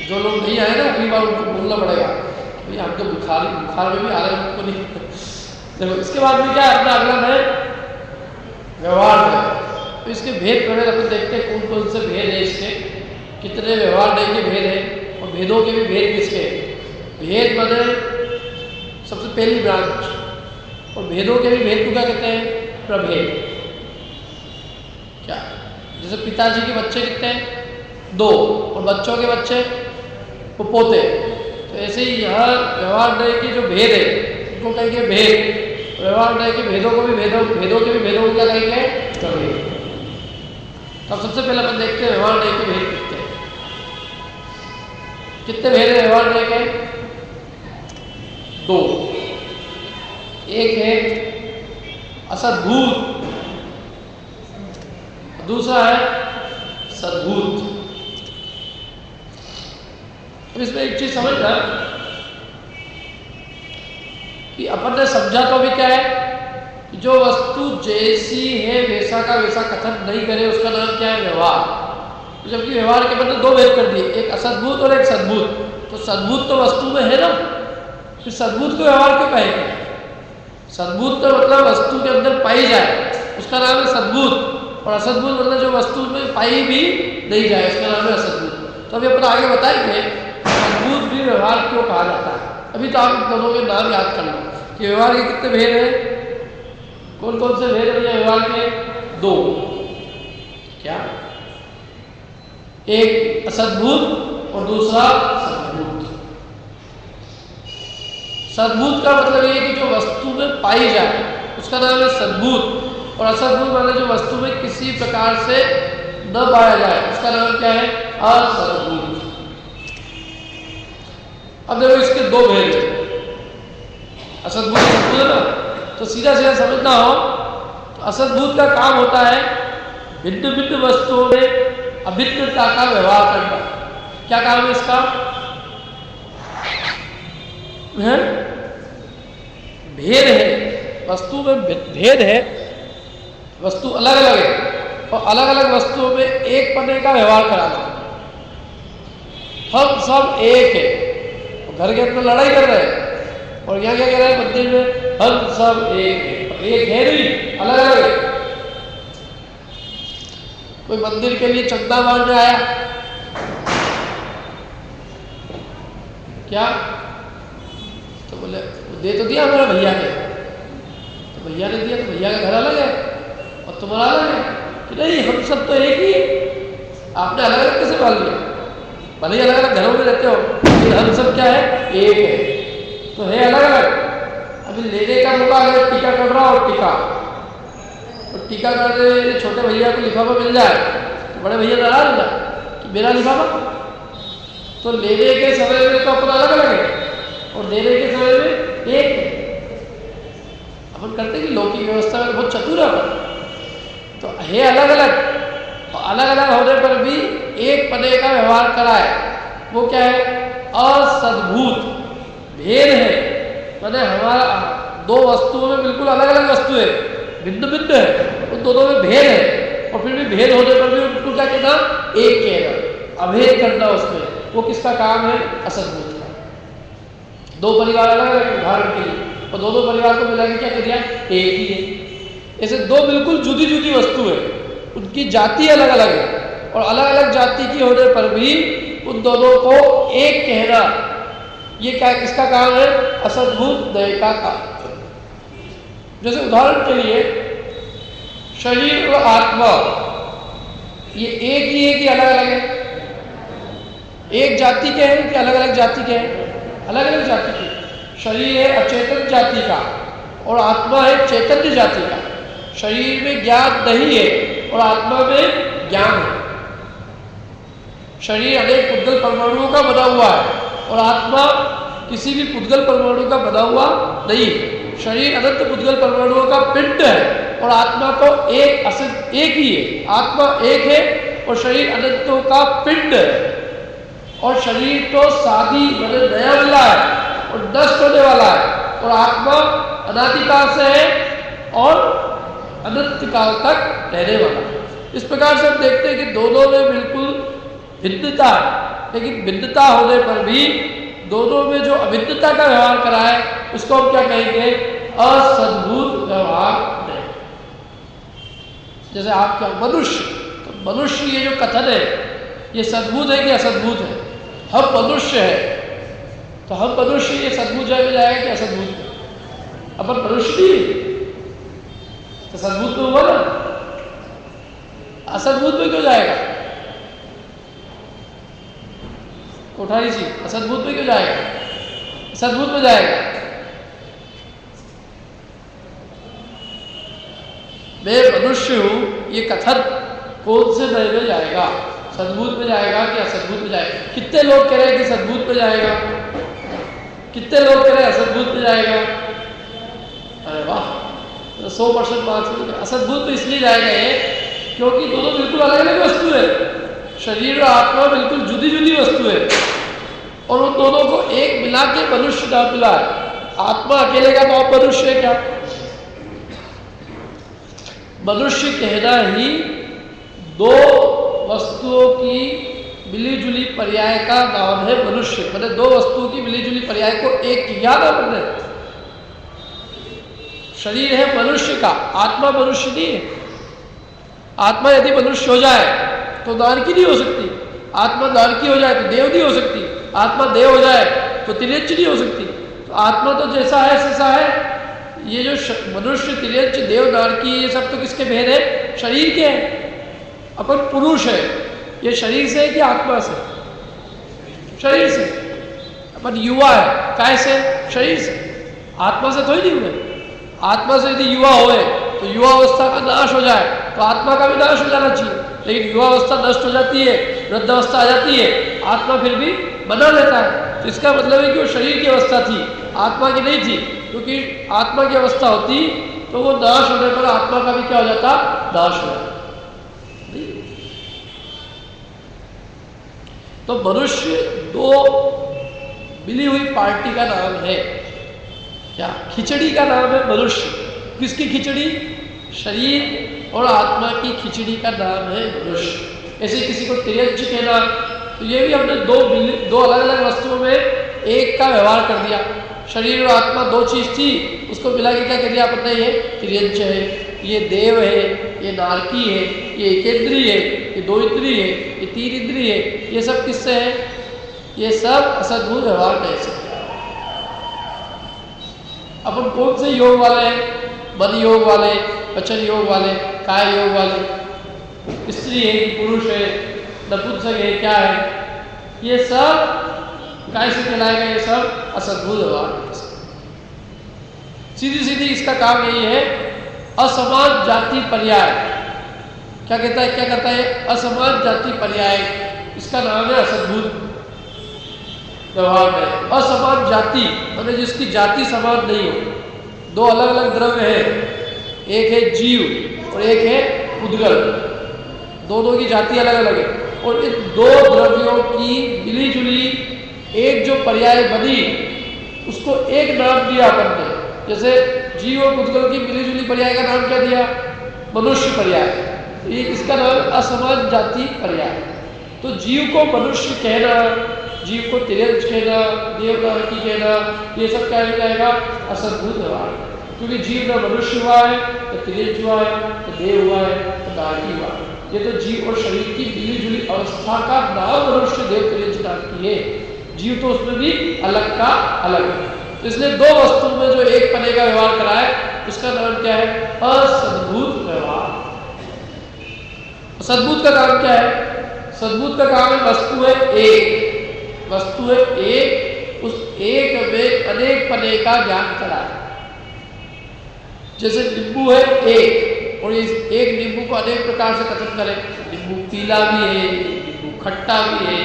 जो लोग नहीं आए ना, अगली बार उनको बोलना पड़ेगा भाई हमको बुखार में भी आ रहे हैं, उनको नहीं। देखो इसके बाद में क्या है अपना अगला है व्यवहार है। तो इसके भेद प्रभेद अपन देखते हैं कौन कौन से भेद है इसके, कितने व्यवहार नहीं के भेद है, और भेदों के भी भेद किसके। भेद बने सबसे पहली ब्रांच, और भेदों के भी भेद को क्या कहते हैं? प्रभेद। क्या? जैसे पिताजी के बच्चे कितने हैं? 2, और बच्चों के बच्चे वो पोते। तो ऐसे ही यहाँ व्यवहार नय के जो भेद है उनको कहेंगे भेद। व्यवहार नय के भेदों को भी भेदों के भी भेदों को क्या कहेंगे? प्रभेद। तब सबसे पहले अपन देखते हैं व्यवहार नय के भेद कितने हैं। कितने भेद है व्यवहार नय के? 2। एक है असद्भूत, दूसरा है सद्भूत। अब इसमें एक चीज समझना कि अपन ने समझा तो अभी क्या है कि जो वस्तु जैसी है वैसा का वैसा कथन नहीं करे उसका नाम क्या है? व्यवहार। जबकि व्यवहार के बदले 2 भेद कर दिए, एक असद्भूत और एक सद्भूत। तो सद्भूत तो वस्तु में है ना, फिर सद्भूत को व्यवहार क्यों कहेंगे? सद्भूत तो मतलब वस्तु के अंदर पाई जाए उसका नाम है सद्भूत, और असद्भूत मतलब जो वस्तु में पाई भी नहीं जाए उसका नाम है असद्भूत। तो अभी अपन आगे बताएंगे सद्भूत भी व्यवहार क्यों कहा जाता है। अभी तो आप दोनों के नाम याद कर लो कि व्यवहार के कितने भेद हैं, कौन कौन से भेद हैं व्यवहार के? 2। क्या? एक असद्भूत और दूसरा सद्भूत। सद्भूत का मतलब ये कि जो वस्तु में पाई जाए उसका नाम है सद्भूत, और असद्भूत मतलब जो वस्तु में किसी प्रकार से न पाया जाए उसका नाम क्या है? असद्भूत। अब देखो इसके 2 भेद हैं, असद्भूत सद्भूत है ना। तो सीधा सीधा समझना हो तो असद्भूत का काम होता है भिन्न भिन्न वस्तुओं में अभिन्नता का व्यवहार करना। क्या काम है इसका? है भेद है, वस्तु में भेद है, वस्तु अलग अलग है, और अलग अलग वस्तुओं में एक पने का व्यवहार कराना। हम सब एक है, घर के अंदर लड़ाई कर रहे हैं, और यहाँ क्या कह रहे हैं मंदिर में? हम सब एक है। एक है नहीं, अलग अलग है। कोई मंदिर के लिए चंदा मांगने आया, क्या? तो बोले दे तो दिया हमारा भैया ने, तो भैया ने दिया, तो भैया का घर अलग है और तुम्हारा अलग है कि नहीं? हम सब तो एक ही है। आपने अलग अलग कैसे मान लिया? भले ही अलग अलग घरों में रहते हो, लेकिन हम सब क्या है? एक है। तो है अलग अलग। अभी लेने का मौका अगर टीका कर रहा हो, टीका, और टीका करने छोटे भैया को लिफाफा मिल जाए तो बड़े भैया नाराज हो जाए कि मेरा लिफाफा। तो लेने के समय में तो अपना अलग अलग है, और देने के समय में एक है। अपन करते हैं कि लौकिक व्यवस्था में बहुत चतुर है अपन, तो है अलग अलग होने पर भी एक पदे का व्यवहार करा है। वो क्या है? असद्भूत, भेद है। माने हमारा दो वस्तुओं में बिल्कुल अलग अलग वस्तु है, भिन्न भिन्न है, उन दोनों में भेद है, और फिर भी भेद होने पर भी उनको क्या कहना? एक कहना, अभेद करना उसमें। वो किसका काम है? असद्भूत का। दो परिवार अलग अलग, उदाहरण के लिए, और दोनों परिवार को मिला के क्या कर दिया? एक ही है। ऐसे दो बिल्कुल जुदी जुदी वस्तु है, उनकी जाति अलग अलग है, और अलग अलग जाति की होने पर भी उन दोनों को एक कहना, ये क्या किसका काम है? असद्भूत द्वय का काम। जैसे उदाहरण के लिए शरीर और आत्मा, ये एक ही है कि अलग अलग है? एक जाति के हैं कि अलग अलग जाति के हैं? अलग अलग जाति के। शरीर है अचेतन जाति का और आत्मा है चैतन्य जाति का। शरीर में ज्ञान नहीं है और आत्मा में ज्ञान है। शरीर अनेक पुद्गल परमाणुओं का बना हुआ है और आत्मा किसी भी पुद्गल परमाणु का बना हुआ नहीं है। शरीर अनंत पुद्गल परमाणुओं का पिंड है और आत्मा तो एक ही है। आत्मा एक है और शरीर अनंतों का पिंड है। और शरीर तो शादी मतलब नया मिला है और नष्ट होने वाला है, और आत्मा अनादिकाल से है और अनंत काल तक रहने वाला है। इस प्रकार से हम देखते हैं कि दोनों में बिल्कुल भिन्नता है, लेकिन भिन्नता होने पर भी दोनों में जो अभिन्नता का व्यवहार करा है उसको हम क्या कहेंगे? असद्भूत व्यवहार नहीं। जैसे आप क्या मनुष्य, तो मनुष्य ये जो कथन है ये सद्भूत है कि असद्भूत है? हम मनुष्य है, तो हम मनुष्य, ये सद्भूत में जाएगा कि असद्भूत में? अपन मनुष्य नहीं तो सद्भूत में हुआ ना, असद्भूत में क्यों जाएगा? कोठारी जी, असद्भूत में क्यों जाएगा? सद्भूत में जाएगा। मैं मनुष्य हूं, ये कथन कौन से नए में जाएगा? सद्भूत में जाएगा कि असद्भूत में जाएगा? कितने लोग कह रहे हैं कि सद्भूत में जाएगा, कितने लोग कह रहे हैं असद्भूत में जाएगा? अरे वाह, 100% मार्क्स। असद्भूत तो इसलिए जाएगा ये क्योंकि दोनों बिल्कुल अलग अलग वस्तु है। शरीर और आत्मा बिल्कुल जुदी जुदी वस्तु है और उन दोनों को एक मिला के मनुष्य नाम मिला है। आत्मा अकेले का तो मनुष्य है क्या? मनुष्य कहना ही दो वस्तुओं की मिली जुली पर्याय का नाम है मनुष्य। मैंने दो वस्तुओं की मिली जुली पर्याय को एक किया ना मैंने। शरीर है मनुष्य का, आत्मा मनुष्य नहीं है। आत्मा यदि मनुष्य हो जाए तो नारकी नहीं हो सकती, आत्मा नारकी हो जाए तो देव नहीं हो सकती, आत्मा देव हो जाए तो तिर्यंच नहीं हो सकती। तो आत्मा तो जैसा है वैसा है। ये जो मनुष्य, तिर्यंच, देव, नारकी, ये सब तो किसके भेद है? शरीर के हैं। अपन पुरुष है, ये शरीर से है कि आत्मा से? शरीर से। अपन युवा है, काय से? शरीर से। आत्मा से थोड़ी नहीं हुए। आत्मा से यदि युवा होए तो युवा अवस्था का नाश हो जाए तो आत्मा का भी नाश हो जाना चाहिए, लेकिन युवा अवस्था नष्ट हो जाती है, वृद्धावस्था आ जाती है, आत्मा फिर भी बना रहता है। तो इसका मतलब है कि वो शरीर की अवस्था थी, आत्मा की नहीं थी। क्योंकि आत्मा की अवस्था होती तो वो नाश होने पर आत्मा का भी क्या हो जाता? नाश हो जाता। तो मनुष्य दो मिली हुई पार्टी का नाम है। क्या? खिचड़ी का नाम है मनुष्य। किसकी खिचड़ी? शरीर और आत्मा की खिचड़ी का नाम है मनुष्य। ऐसे किसी को तिर्यंच कहना, तो ये भी हमने दो अलग अलग वस्तुओं में एक का व्यवहार कर दिया। शरीर और आत्मा दो चीज थी, उसको मिला के क्या कर दिया? पता ये तिर्यंच है, ये देव है, ये नारकी है, ये एक इंद्रिय है, ये दो इंद्रिय है, ये तीन इंद्रिय है। ये सब किससे है? ये सब असद्भूत व्यवहार कैसे? अपन कौन से योग वाले हैं? मन योग वाले, वचन योग वाले, काय योग वाले, स्त्री है कि पुरुष है, नपुंसक है, क्या है? ये सब कैसे कहलाएगा? ये सब असद्भूत व्यवहार। सीधी सीधी इसका काम यही है, असमान जाति पर्याय। क्या कहता है? क्या करता है? असमान जाति पर्याय, इसका नाम है असद्भूत। व्यवहार करें। असमान जाति मतलब जिसकी जाति समान नहीं हो। दो अलग अलग द्रव्य है, एक है जीव और एक है उद्गल, दोनों की जाति अलग अलग है। और इन दो द्रव्यों की मिली जुली एक जो पर्याय बनी उसको एक नाम दिया अपन ने। जैसे जीव और उद्गल की मिली जुली पर्याय का नाम क्या दिया? मनुष्य पर्याय। ये इसका नाम असमान जाति पर्याय। तो जीव को मनुष्य कहना, जीव को तिर्यंच कहना, देवदानकी कहना, ये सब क्या जाएगा? असद्भूत व्यवहार। क्योंकि जीव न मनुष्य हुआ है, न तिर्यंच हुआ है, न देव हुआ है, न दानकी हुआ है। ये तो जीव और शरीर की मिली जुली अवस्था का नाम मनुष्य, देव, तिर्यंच, दानकी है। जीव तो उसमें भी अलग का अलग है। तो इसलिए दो वस्तु में जो एक पने का व्यवहार कराए उसका नाम क्या है? असद्भूत व्यवहार। सद्भूत का काम क्या है? सद्भूत का काम है वस्तु है एक, वस्तु है एक, उस एक में अनेक पने का ज्ञान कराए। जैसे नींबू है एक और इस एक नींबू को अनेक प्रकार से कथन करें। नींबू पीला भी है, नींबू खट्टा भी है,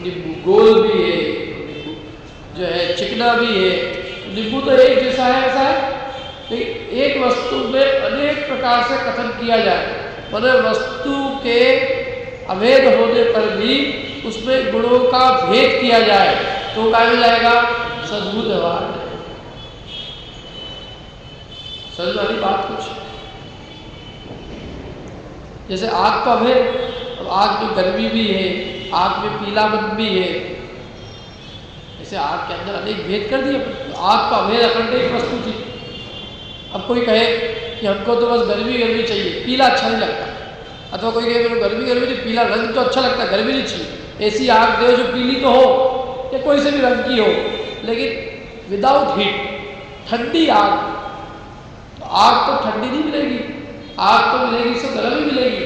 नींबू गोल भी है, नींबू जो है चिकना भी है। नींबू तो एक जैसा है, ऐसा है। लेकिन एक वस्तु में अनेक प्रकार से कथन किया जाए, मतलब वस्तु के अभेद होने पर भी उसमें गुणों का भेद किया जाए तो क्या हो जाएगा? सद्भूत व्यवहार। समझ वाली बात कुछ जैसे आग का अभेद, अब आग में गर्मी भी है, आग में पीलापन भी है, जैसे आग के अंदर अनेक भेद कर दिए। आग का अभेद अखंड एक वस्तु थी। अब कोई कहे कि हमको तो बस गर्मी गर्मी चाहिए, पीला अच्छा नहीं लगता, अथवा कोई कहे मेरे गर्मी गर्मी नहीं, पीला रंग तो अच्छा लगता है, गर्मी नहीं चाहिए। ऐसी आग दे जो पीली तो हो या कोई से भी रंग की हो, लेकिन विदाउट हीट, ठंडी आग। तो आग तो ठंडी नहीं मिलेगी, आग तो मिलेगी इससे गर्म ही मिलेगी।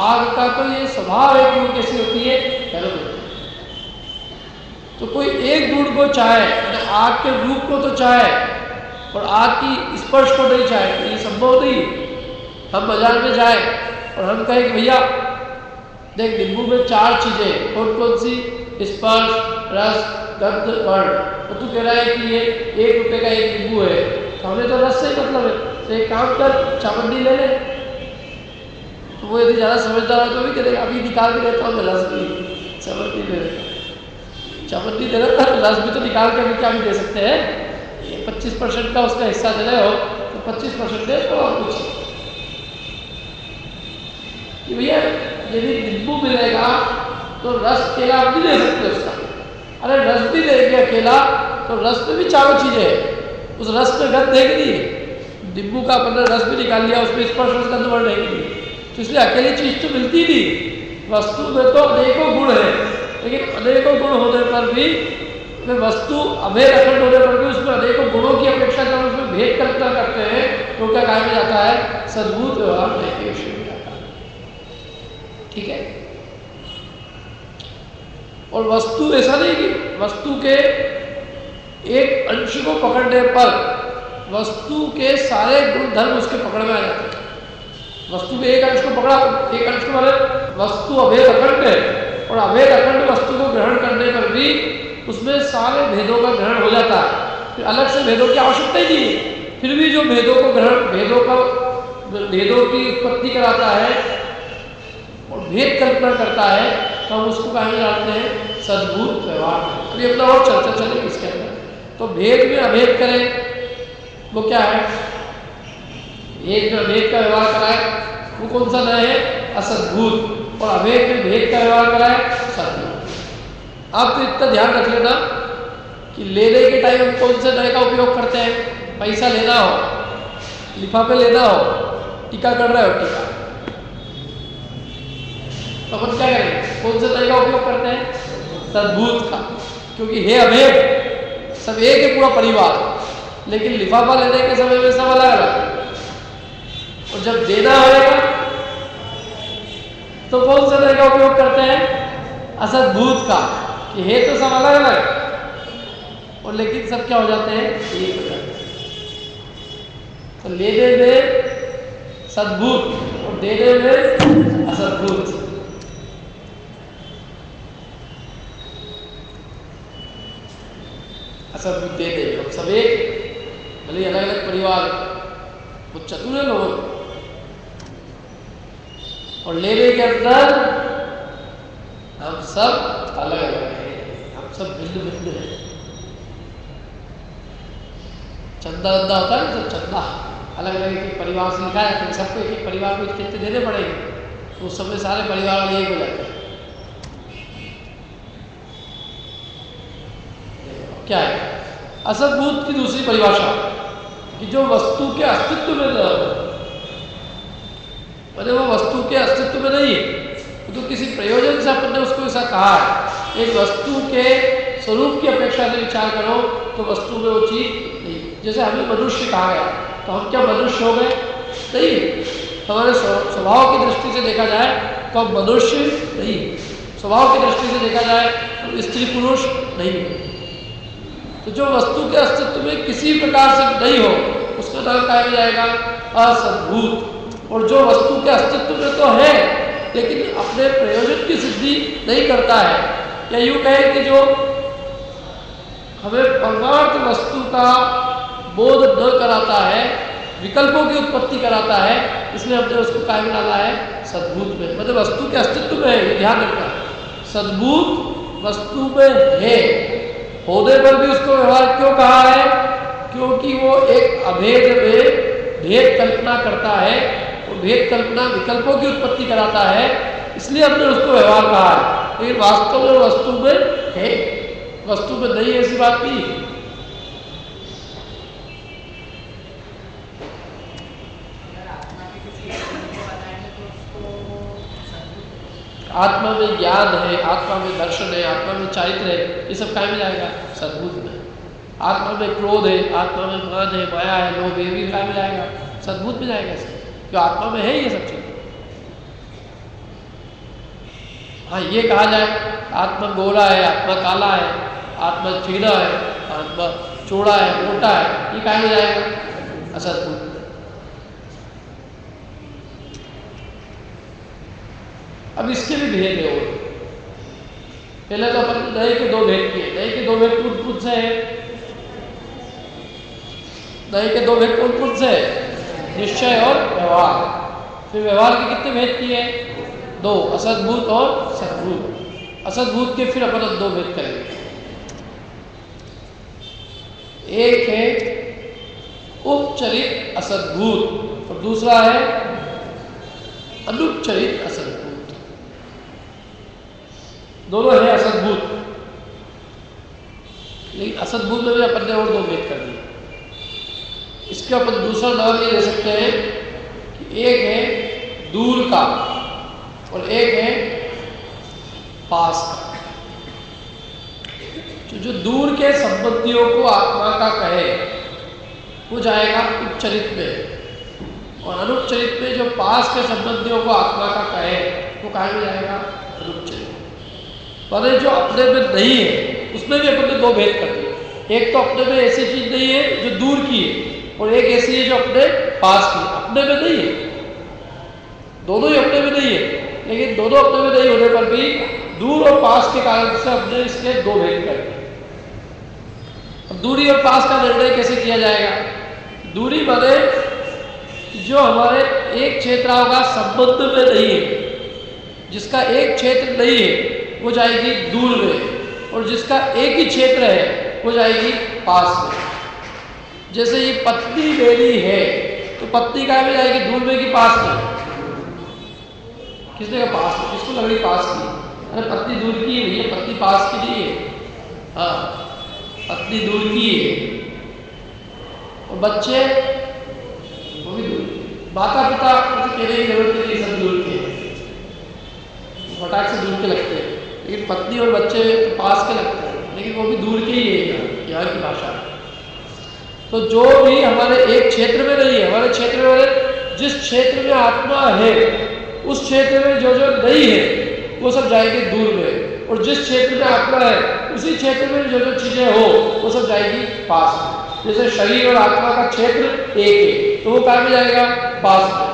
आग का तो ये स्वभाव है कि वो कैसी होती है? गर्म होती है। तो कोई एक गुण को चाहे, आग के रूप को तो चाहे और आग की स्पर्श को नहीं चाहे, तो ये संभव नहीं। हम बाजार में जाए और हम कहें कि भैया देख नींबू में 4 चीजें, कौन कौन सी? स्पर्श, रस, गंध, वर्ण। तो तू कह रहा है कि ये 1 रुपये का एक नींबू है, तो हमें तो रस से ही मतलब है, तो एक काम कर चावंडी ले ले। तो वो यदि ज़्यादा समझदार है तो भी कहेगा अभी निकाल के देता हूँ मैं रस भी, चावंडी ले लेता, चावंडी दे देता तो रस भी तो निकाल के क्या भी दे सकते हैं। 25% का उसका हिस्सा दे रहे हो तो 25% दे तो और कुछ कि भैया यदि नींबू मिलेगा तो रस केला आप नहीं दे सकते उसका। अरे रस भी देंगे अकेला तो रस में भी 4 चीजें हैं, उस रस में गंध है कि नहीं? नींबू का अपना रस भी निकाल लिया, उसमें स्पर्श गंध वर्ण है कि नहीं? तो इसलिए अकेली चीज तो मिलती नहीं। वस्तु में तो अनेकों गुण है, लेकिन अनेकों गुण होने पर भी वस्तु अभेद अखंड होने पर भी उसमें अनेकों गुणों की अपेक्षा जब उसमें भेद कल्पना करते हैं तो क्या कहा जाता है? सद्भूत व्यवहार नहीं जाता है। ठीक है। और वस्तु ऐसा नहीं कि वस्तु के एक अंश को पकड़ने पर वस्तु के सारे गुण धर्म उसके पकड़ में आ जाते हैं। वस्तु के एक अंश को पकड़ा, एक अंश को मतलब वस्तु अभेद अखंड है और अभेद अखंड वस्तु को ग्रहण करने पर भी उसमें सारे भेदों का ग्रहण हो जाता है। फिर अलग से भेदों की आवश्यकता ही नहीं है। फिर भी जो भेदों को ग्रहण, भेदों की उत्पत्ति कराता है और भेद कल्पना करता है तो हम उसको कहा जाते हैं? सद्भूत व्यवहार। तो ये अपना और चर्चा चलेगी इसके अंदर। तो भेद में अभेद करें वो क्या है? भेद में अभेद का व्यवहार कराए वो कौन सा नय है? असद्भूत। और अभेद में भेद का व्यवहार कराए सद्भूत। आप तो इतना ध्यान रख लेना कि लेने के टाइम हम कौन से नय का उपयोग करते हैं? पैसा लेना हो, लिफाफे लेना हो, टीका कर रहे हो टीका, तो अपन क्या करें? कौन से नय का उपयोग करते हैं? सद्भूत का। क्योंकि है अभेद, सब एक है पूरा परिवार, लेकिन लिफाफा लेने के समय में सब अलग अलग। और जब देना होगा तो कौन से नय का उपयोग करते हैं? असद्भूत का, कि है तो सब अलग अलग और लेकिन सब क्या हो जाते हैं? एक हो जाते हैं। तो लेने में सद्भूत और देने में असद्भूत। असद्बुद्ध दे दे। हम सब एक, भले अलग अलग परिवार, वो चतुर है लोग, और लेने के अंदर हम सब अलग अलग हैं, हम सब भिन्न भिन्न हैं। चंदा वंदा होता है ना, सब चंदा अलग अलग एक परिवार से लिखा है, फिर सबको एक परिवार को कितने देने पड़ेंगे, तो उस समय सारे परिवार वाले एक हो जाते हैं। क्या है असद्भूत की दूसरी परिभाषा, कि जो वस्तु के अस्तित्व में न हो, मैंने वो वस्तु के अस्तित्व में नहीं है, तो किसी प्रयोजन से अपन ने उसको ऐसा कहा है। एक वस्तु के स्वरूप की अपेक्षा से विचार करो तो वस्तु में वो चीज नहीं। जैसे हमें मनुष्य कहा गया, तो हम क्या मनुष्य हो गए? नहीं, हमारे स्वभाव की दृष्टि से देखा जाए तो हम मनुष्य नहीं, स्वभाव की दृष्टि से देखा जाए तो स्त्री पुरुष नहीं। तो जो वस्तु के अस्तित्व में किसी प्रकार से नहीं हो, उसका नाम कहा जाएगा असद्भूत। और जो वस्तु के अस्तित्व में तो है लेकिन अपने प्रयोजन की सिद्धि नहीं करता है, या यूं कहें कि जो हमें परमार्थ वस्तु का बोध न कराता है, विकल्पों की उत्पत्ति कराता है, इसलिए हमने उसको काय में डाला है? सद्भूत में। मतलब वस्तु के अस्तित्व में है, ये ध्यान रखना। सद्भूत वस्तु में है, होने पर भी उसको व्यवहार क्यों कहा है? क्योंकि वो एक अभेद में भेद कल्पना करता है, और भेद कल्पना विकल्पों की उत्पत्ति कराता है, इसलिए हमने उसको व्यवहार कहा है। लेकिन वास्तव में वस्तु में है, वस्तु में नहीं है, ऐसी बात नहीं। आत्मा में ज्ञान है, आत्मा में दर्शन है, आत्मा में चारित्र है, ये सब काय में जाएगा? सद्भूत में। आत्मा में क्रोध है, आत्मा में मान है, माया है, लोभ, ये भी काय में जाएगा? सद्भूत में जाएगा। जो आत्मा में है ये सब चीज। हाँ, ये कहा जाए आत्मा गोरा है, आत्मा काला है, आत्मा चीड़ा है, आत्मा चौड़ा है, मोटा है, ये काय में जाएगा? असद्भूत। अब इसके भी भेद है। और पहले तो अपन दही के दो भेद किए। दही के दो भेद कौन से है? दही के दो भेद कौन से है? निश्चय और व्यवहार। फिर व्यवहार के कितने भेद किए? दो, असद्भूत और सद्भूत। असद्भूत के फिर अपन दो भेद करेंगे। एक है उपचरित असद्भूत और दूसरा है अनुपचरित असद्भूत। दोनों है असद्भूत, लेकिन असद्भूत में भी अपन ने और दो भेद कर दिए। इसके अपन दूसरा नाम ये ले सकते हैं कि एक है दूर का और एक है पास का। जो दूर के संबंधियों को आत्मा का कहे वो जाएगा उपचरित में, और अनुपचरित में जो पास के संबंधियों को आत्मा का कहे वो कहाँ में जाएगा? अनुपचरित। पर जो अपने में नहीं है उसमें भी अपन ने दो भेद कर दिए। एक तो अपने में ऐसी चीज नहीं है जो दूर की है, और एक ऐसी है जो अपने पास की। अपने में नहीं है, दोनों ही अपने में नहीं है, लेकिन दोनों अपने में नहीं होने पर भी दूर और पास के कारण से हमने इसके दो भेद कर दिए। अब दूरी और पास का निर्णय कैसे किया जाएगा? दूरी माने जो हमारे एक क्षेत्र का संबंध में नहीं है, जिसका एक क्षेत्र नहीं है वो जाएगी दूर में, और जिसका एक ही क्षेत्र है वो जाएगी पास में। जैसे ये पत्नी मेरी है, तो पत्नी कहाँ में जाएगी? दूर में कि पास में? किसने कहा पास में? किसको लग रही पास की? अरे पत्नी दूर की है भैया, पत्नी पास की नहीं है। हाँ, पत्नी दूर की है, और बच्चे वो भी दूर। माता पिता मुझे कहने की जरूरत नहीं, सब दूर के, फटाक से दूर के लगते हैं, लेकिन पत्नी और बच्चे तो पास के लगते हैं, लेकिन वो भी दूर के ही है यहाँ की भाषा। तो जो भी हमारे एक क्षेत्र में नहीं है, हमारे क्षेत्र में जिस क्षेत्र में आत्मा है उस क्षेत्र में जो जो नहीं है वो सब जाएगी दूर में, और जिस क्षेत्र में आत्मा है उसी क्षेत्र में जो जो चीजें हो वो सब जाएगी पास में। जैसे शरीर और आत्मा का क्षेत्र एक है तो वो कहाँ में जाएगा? पास में।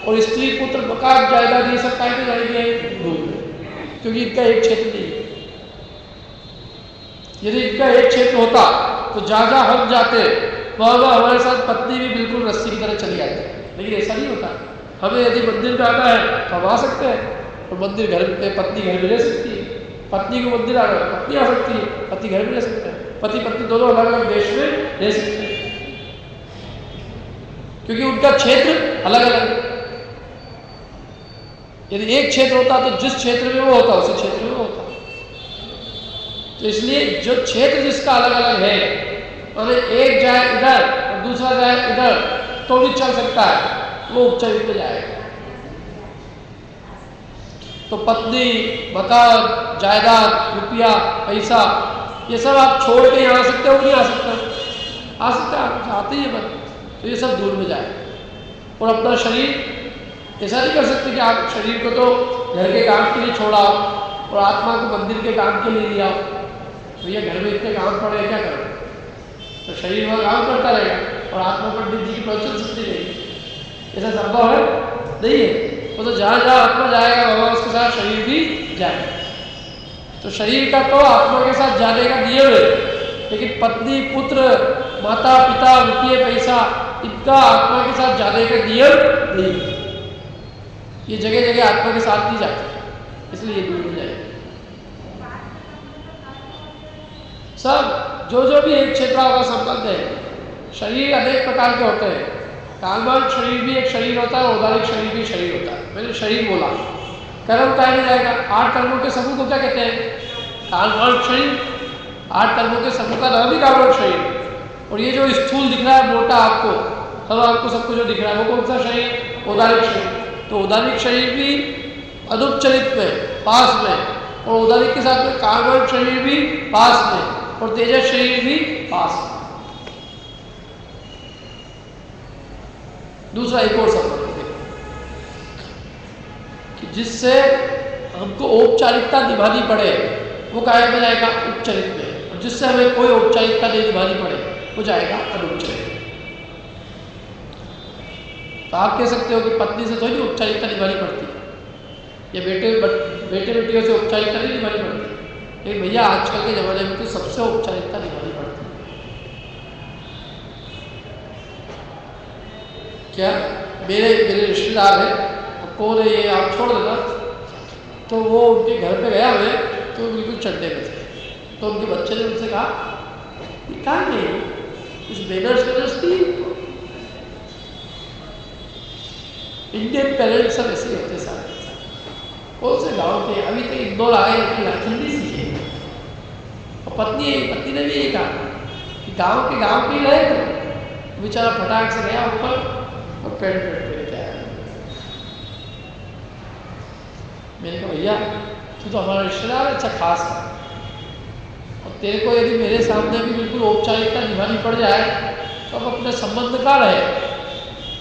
और स्त्री पुत्र मकान जायदाद ये सब कहाँ में जाएंगे? दूर में, क्योंकि इनका एक क्षेत्र नहीं है। यदि इनका एक क्षेत्र होता तो जहाँ हम जाते वहाँ हमारे साथ पत्नी भी बिल्कुल रस्सी की तरह चली जाती है। लेकिन ऐसा नहीं होता। हमें यदि मंदिर में आना है तो हम आ सकते हैं, और मंदिर घर में पत्नी घर में रह सकती है, पत्नी को मंदिर आना है पत्नी आ सकती है, पति घर में रह सकता है, पति पत्नी दोनों अलग अलग देश में रह सकते हैं, क्योंकि उनका क्षेत्र अलग अलग है। यदि एक क्षेत्र होता तो जिस क्षेत्र में वो होता उसी क्षेत्र में वो होता। तो इसलिए जो क्षेत्र जिसका अलग अलग है, अगर एक जाए इधर और दूसरा जाए इधर तो भी चल सकता है, वो उपचरित में जाएगा। तो पत्नी, मकान, जायदाद, रुपया, पैसा, ये सब आप छोड़ के यहाँ आ सकते हो, नहीं आ सकते? आ सकते हैं, आप आते ही है। तो ये सब दूर में जाए। और अपना शरीर ऐसा नहीं कर सकते कि आप शरीर को तो घर के काम के लिए छोड़ा और आत्मा को मंदिर के काम के लिए लिया। भैया घर में इतने काम पड़े क्या करें? तो शरीर वह काम करता रहेगा और आत्मा पंडित जी की प्रवचन सुनती रहेगी। ऐसा संभव है? नहीं है। तो जहाँ जहाँ आत्मा जाएगा वहाँ उसके साथ शरीर भी जाएगा। तो शरीर का तो आत्मा के साथ जाने का नियम है, लेकिन पत्नी, पुत्र, माता पिता, रुपये, पैसा, इनका आत्मा के साथ जाने का नियम नहीं है। ये जगह जगह आत्मा के साथ नहीं जाते, इसलिए दूर हो जाएगा। सब जो भी एक क्षेत्र का संबंध है। शरीर अनेक प्रकार के होते हैं। कालमार्ग शरीर भी एक शरीर होता है, औदारिक शरीर भी शरीर होता है। मैंने शरीर बोला, कर्म कहा नहीं जाएगा। 8 कर्मों के समूह को क्या कहते हैं? कालमार्ग शरीर। 8 कर्मों के समूह का नाम ही कालमार्ग शरीर। और ये जो स्थूल दिख रहा है मोटा आपको, सब आपको सबको जो दिख रहा है वो कौन सा शरीर? औदारिक शरीर। तो औदारिक शरीर भी अनुपचरित में, पास में, और औदारिक के साथ में कालमार्ग शरीर भी पास में, और तेजस शरीर भी पास में। दूसरा एक और संबंध देखो कि जिससे हमको औपचारिकता निभानी पड़े वो काय में जाएगा? उपचरित में। और जिससे हमें कोई औपचारिकता नहीं निभानी पड़े वो जाएगा अनुपचरित। तो आप कह सकते हो कि पत्नी से थोड़ी औपचारिकता निभानी पड़ती, या बेटे बेटियों से औपचारिकता नहीं निभानी पड़ती। लेकिन भैया आजकल के ज़माने में तो सबसे औपचारिकता निभानी पड़ती है। क्या? मेरे रिश्तेदार है, कौन है ये आप छोड़ देना, तो वो उनके घर पे गया मैं, तो बिल्कुल चढ़ने में थे। तो उनके बच्चे ने उनसे कहा, कहाँ गए कुछ बेनर्स थी? इंडियन पेरेंट्स सब ऐसे होते सारे। कौन से गाँव के? अभी तक इंदौर आ गए, लेकिन हिंदी सीखे। और पत्नी ने भी यही कहा कि गाँव के ही रहे थे। बेचारा फटाक से गया ऊपर और पेट लेके आया। मैंने कहा भैया तू तो हमारा रिश्तेदार है, अच्छा खास है, और तेरे को यदि मेरे सामने भी बिल्कुल औपचारिकता निभानी पड़ जाए तो अब अपने संबंध का रहे।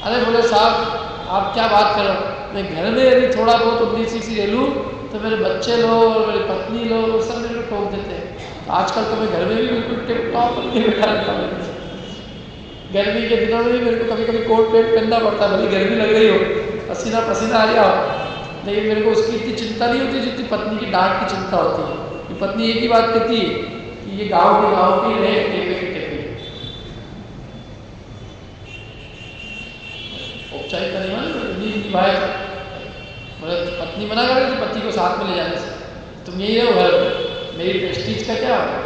अरे बोले साहब आप क्या बात करो, मैं घर में यदि थोड़ा बहुत 19 ले लूँ तो मेरे बच्चे लोग और मेरी पत्नी लोग और सब मेरे को ठोक देते हैं। तो आजकल तो मैं घर में भी बिल्कुल टिप टॉप करके बैठा रहता हूँ। गर्मी के दिनों में भी मेरे को कभी कभी कोट पेंट पहनना पड़ता है, भले गर्मी लग रही हो, पसीना पसीना आ गया हो, लेकिन मेरे को उसकी इतनी चिंता नहीं होती जितनी पत्नी की डांट की चिंता होती है। कि पत्नी एक ही बात कहती है कि ये गाँव की रहे टेपे की टेपे। औपचारिक नहीं निभाए, मतलब पत्नी मना करे तो पति को साथ में ले जाने से, तुम यही रहो घर में, मेरी प्रेस्टीज का क्या होगा?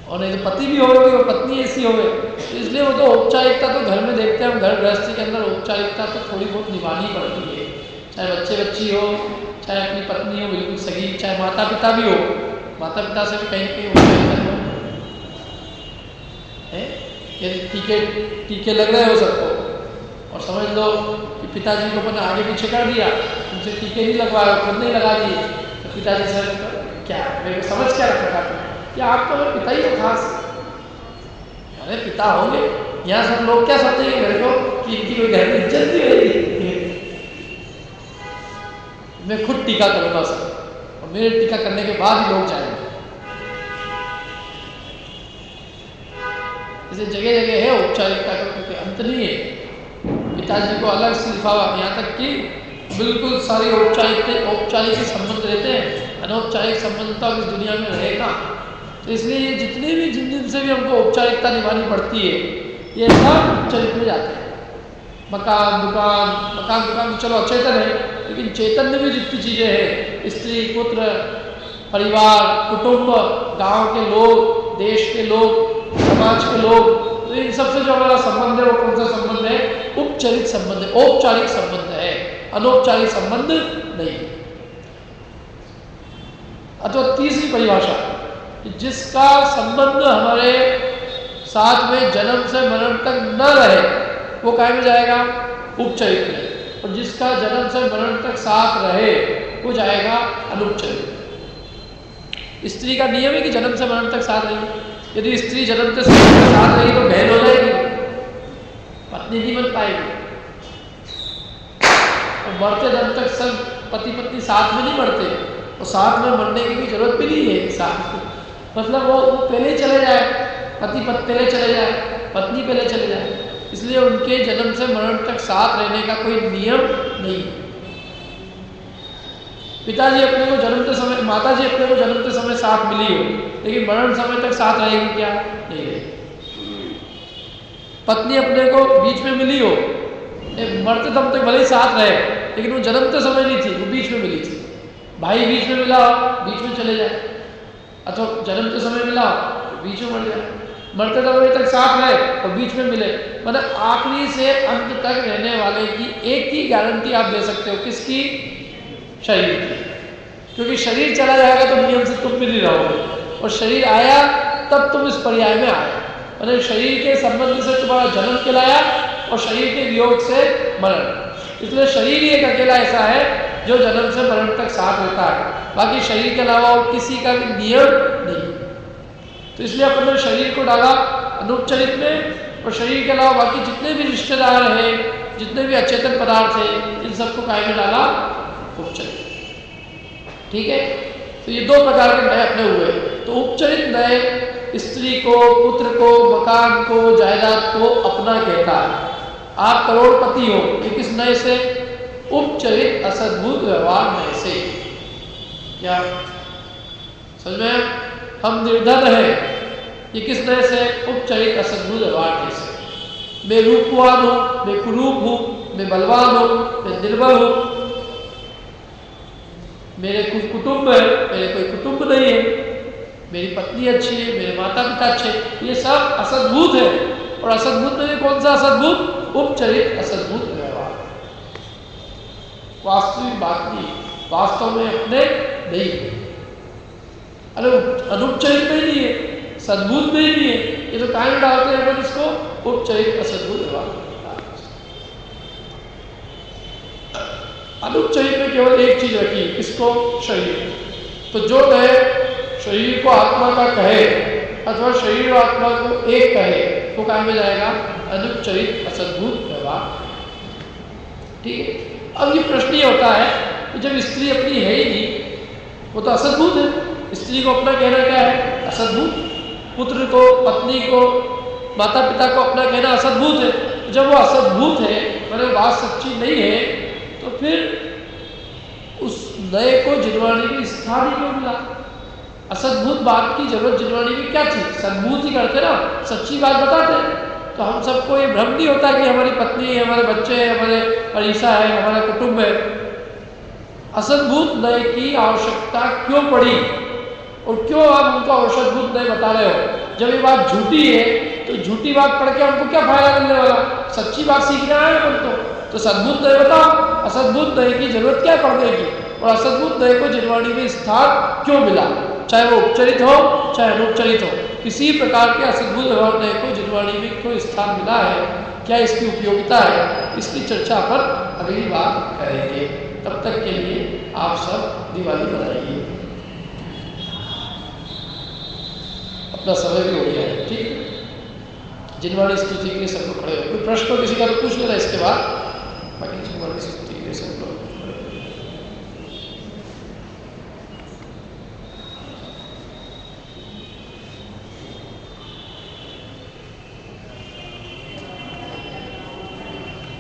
और नहीं तो पति भी हो गए और पत्नी ऐसी हो गई। तो इसलिए वो तो औपचारिकता तो घर में देखते हैं हम, घर गृहस्थी के अंदर औपचारिकता तो थोड़ी बहुत निभानी पड़ती है। चाहे बच्चे बच्ची हो, चाहे अपनी पत्नी हो बिल्कुल सही, चाहे माता पिता भी हो, माता पिता से भी कहीं कहीं औपचारिकता है। यदि टीके लग रहे हो सबको, और समझ लो कि पिताजी को अपने आगे पीछे कर दिया, उनसे टीके नहीं लगवाए, खुद नहीं लगा दिए, तो पिताजी से क्या मेरे को समझ क्या रखा था कि आप तो पिता ही हो खास। अरे पिता होंगे, यहाँ सब लोग क्या समझेंगे मेरे को कि इनकी कोई घर में इज्जत नहीं रहेगी। मैं खुद टीका करूँगा सर, और मेरे टीका करने के बाद ही लोग जाएंगे। जैसे जगह जगह है औपचारिकता का कोई अंत नहीं है। पिताजी को अलग से लिखा हुआ, यहाँ तक कि बिल्कुल सारी औपचारिक संबंध रहते हैं। अनौपचारिक संबंध तो इस दुनिया में रहेगा, तो इसलिए ये जितने भी जिन से भी हमको औपचारिकता निभानी पड़ती है ये सब चरित्र में जाते हैं। मकान दुकान तो चलो अचेतन है, लेकिन चेतन में भी जितनी चीज़ें हैं, स्त्री पुत्र परिवार कुटुंब गांव के लोग देश के लोग समाज के लोग, तो इन सबसे जो हमारा संबंध है वो कौन सा संबंध है? उपचारिक संबंध है, औपचारिक संबंध है, अनौपचारिक संबंध नहीं। अथवा तीसरी परिभाषा, जिसका संबंध हमारे साथ में जन्म से मरण तक न रहे वो काय में जाएगा? उपचारिक में। और जिसका जन्म से मरण तक साथ रहे वो जाएगा अनुपचारिक। स्त्री का नियम है कि जन्म से मरण तक साथ रहेगी। यदि स्त्री जन्म से साथ रहेगी तो बहन हो जाएगी, पत्नी नहीं बन पाएगी। और मरते दम तक सब पति पत्नी साथ में नहीं मरते, और साथ में मरने की भी जरूरत भी नहीं है। साथ मतलब वो पहले चले जाए, पति पहले चले जाए, पत्नी पहले चले जाए, इसलिए उनके जन्म से मरण तक साथ रहने का कोई नियम नहीं। पिताजी अपने को जन्मते समय, माताजी अपने को जन्मते समय साथ मिली हो, लेकिन मरण समय तक साथ रहेगी क्या? नहीं रहेगी। पत्नी अपने को बीच में मिली हो, मरते दम तक भले ही साथ रहे, लेकिन वो जन्मते समय नहीं थी, वो बीच में मिली थी। भाई बीच में मिला हो, बीच में चले जाए, अथवा जन्मते समय मिला हो, बीच में मर जाए। मरते दम तक साथ रहे और बीच में मिले, मतलब आखिरी से अंत तक रहने वाले की एक ही गारंटी आप दे सकते हो। किसकी? शरीर की। क्योंकि शरीर चला जाएगा तो नियम से तुम भी नहीं रहोगे, और शरीर आया तब तुम इस पर्याय में आए, मतलब शरीर के संबंध से तुम्हारा जन्म कहलाया और शरीर के वियोग से मरण। इसलिए शरीर ही एक अकेला ऐसा है जो जन्म से मरण तक साथ रहता है, बाकी शरीर के अलावा और किसी का भी नियम नहीं। तो इसलिए अपन ने शरीर को डाला अनुपचरित में, और शरीर के अलावा बाकी जितने भी रिश्तेदार हैं, जितने भी अचेतन पदार्थ हैं, इन सबको काय में डाला? उपचरित। ठीक है, तो ये दो प्रकार के नए अपने हुए। तो उपचरित नए स्त्री को, पुत्र को, मकान को, जायदाद को अपना कहता है। आप करोड़पति हो, ये किस नए से? उपचरित असद्भुत व्यवहार नए से। क्या समझ में? हम निर्धन है, ये किस नए से? उपचरित असद्भुत व्यवहार नए से। मैं रूपवान हूँ, मैं कुरूप हूँ, मैं बलवान हूँ, मैं निर्बल हूँ, मेरे कुछ कुटुंब है, मेरे कोई कुटुंब नहीं है, मेरी पत्नी अच्छी है, मेरे माता पिता अच्छे, ये सब असद्भुत है। और असद्भुत में कौन सा असद्भुत? उपचरित असद्भुत व्यवहार, वास्तविक बात नहीं, वास्तव में अपने नहीं है। अरे अनुपचरित में नहीं है, सद्भुत में ही नहीं है, ये तो काय में डालते हैं अपन इसको? उपचरित असद्भुत व्यवहार। अनुपचरित में केवल एक चीज रखी, इसको? शरीर। तो जो कहे शरीर को आत्मा का कहे, अथवा शरीर और आत्मा को एक कहे, तो काय में जाएगा? अनुपचरित असद्भुत व्यवहार। ठीक है, अब ये प्रश्न ये होता है कि जब स्त्री अपनी है ही नहीं, वो तो असद्भुत है, स्त्री को अपना कहना क्या है? असद्भुत। पुत्र को, पत्नी को, माता पिता को अपना कहना असद्भुत है। जब वो असद्भुत है, मतलब बात सच्ची नहीं है, तो फिर उस नए को जिनवाणी में स्थान ही क्यों मिला? असद्भुत बात की जरूरत जिनवाणी में क्या थी? सद्भुत ही करते ना, सच्ची बात बताते। तो हम सबको ये भ्रम नहीं होता कि हमारी पत्नी है, हमारे बच्चे हैं, हमारे परिसा है, हमारा कुटुंब है। असद्भुत नए की आवश्यकता क्यों पड़ी, और क्यों आप उनको असद्भुत नए बता रहे हो? जब ये बात झूठी है तो झूठी बात पढ़ के हमको क्या फायदा मिलने वाला? सच्ची बात सीखना है अपन तो सद्भुत नए बताओ, असद्भुत नए की जरूरत क्या पड़ने की? और असद्भुत नए को जिनवाणी में स्थान क्यों मिला? चाहे वो उपचरित हो चाहे अनुपचरित हो, किसी प्रकार के असद्भुत व्यवहार नए को जिनवाणी में क्यों स्थान मिला है, क्या इसकी उपयोगिता है, इसकी चर्चा पर अगली बार करेंगे। तब तक के लिए आप सब दिवाली मनाइए। अपना समय भी हो गया है, ठीक है। जिनवाणी स्तुति के लिए सब लोग खड़े हो। कोई प्रश्न किसी का तो पूछ लेना इसके बाद, बाकी जिनवाणी स्तुति के लिए सब लोग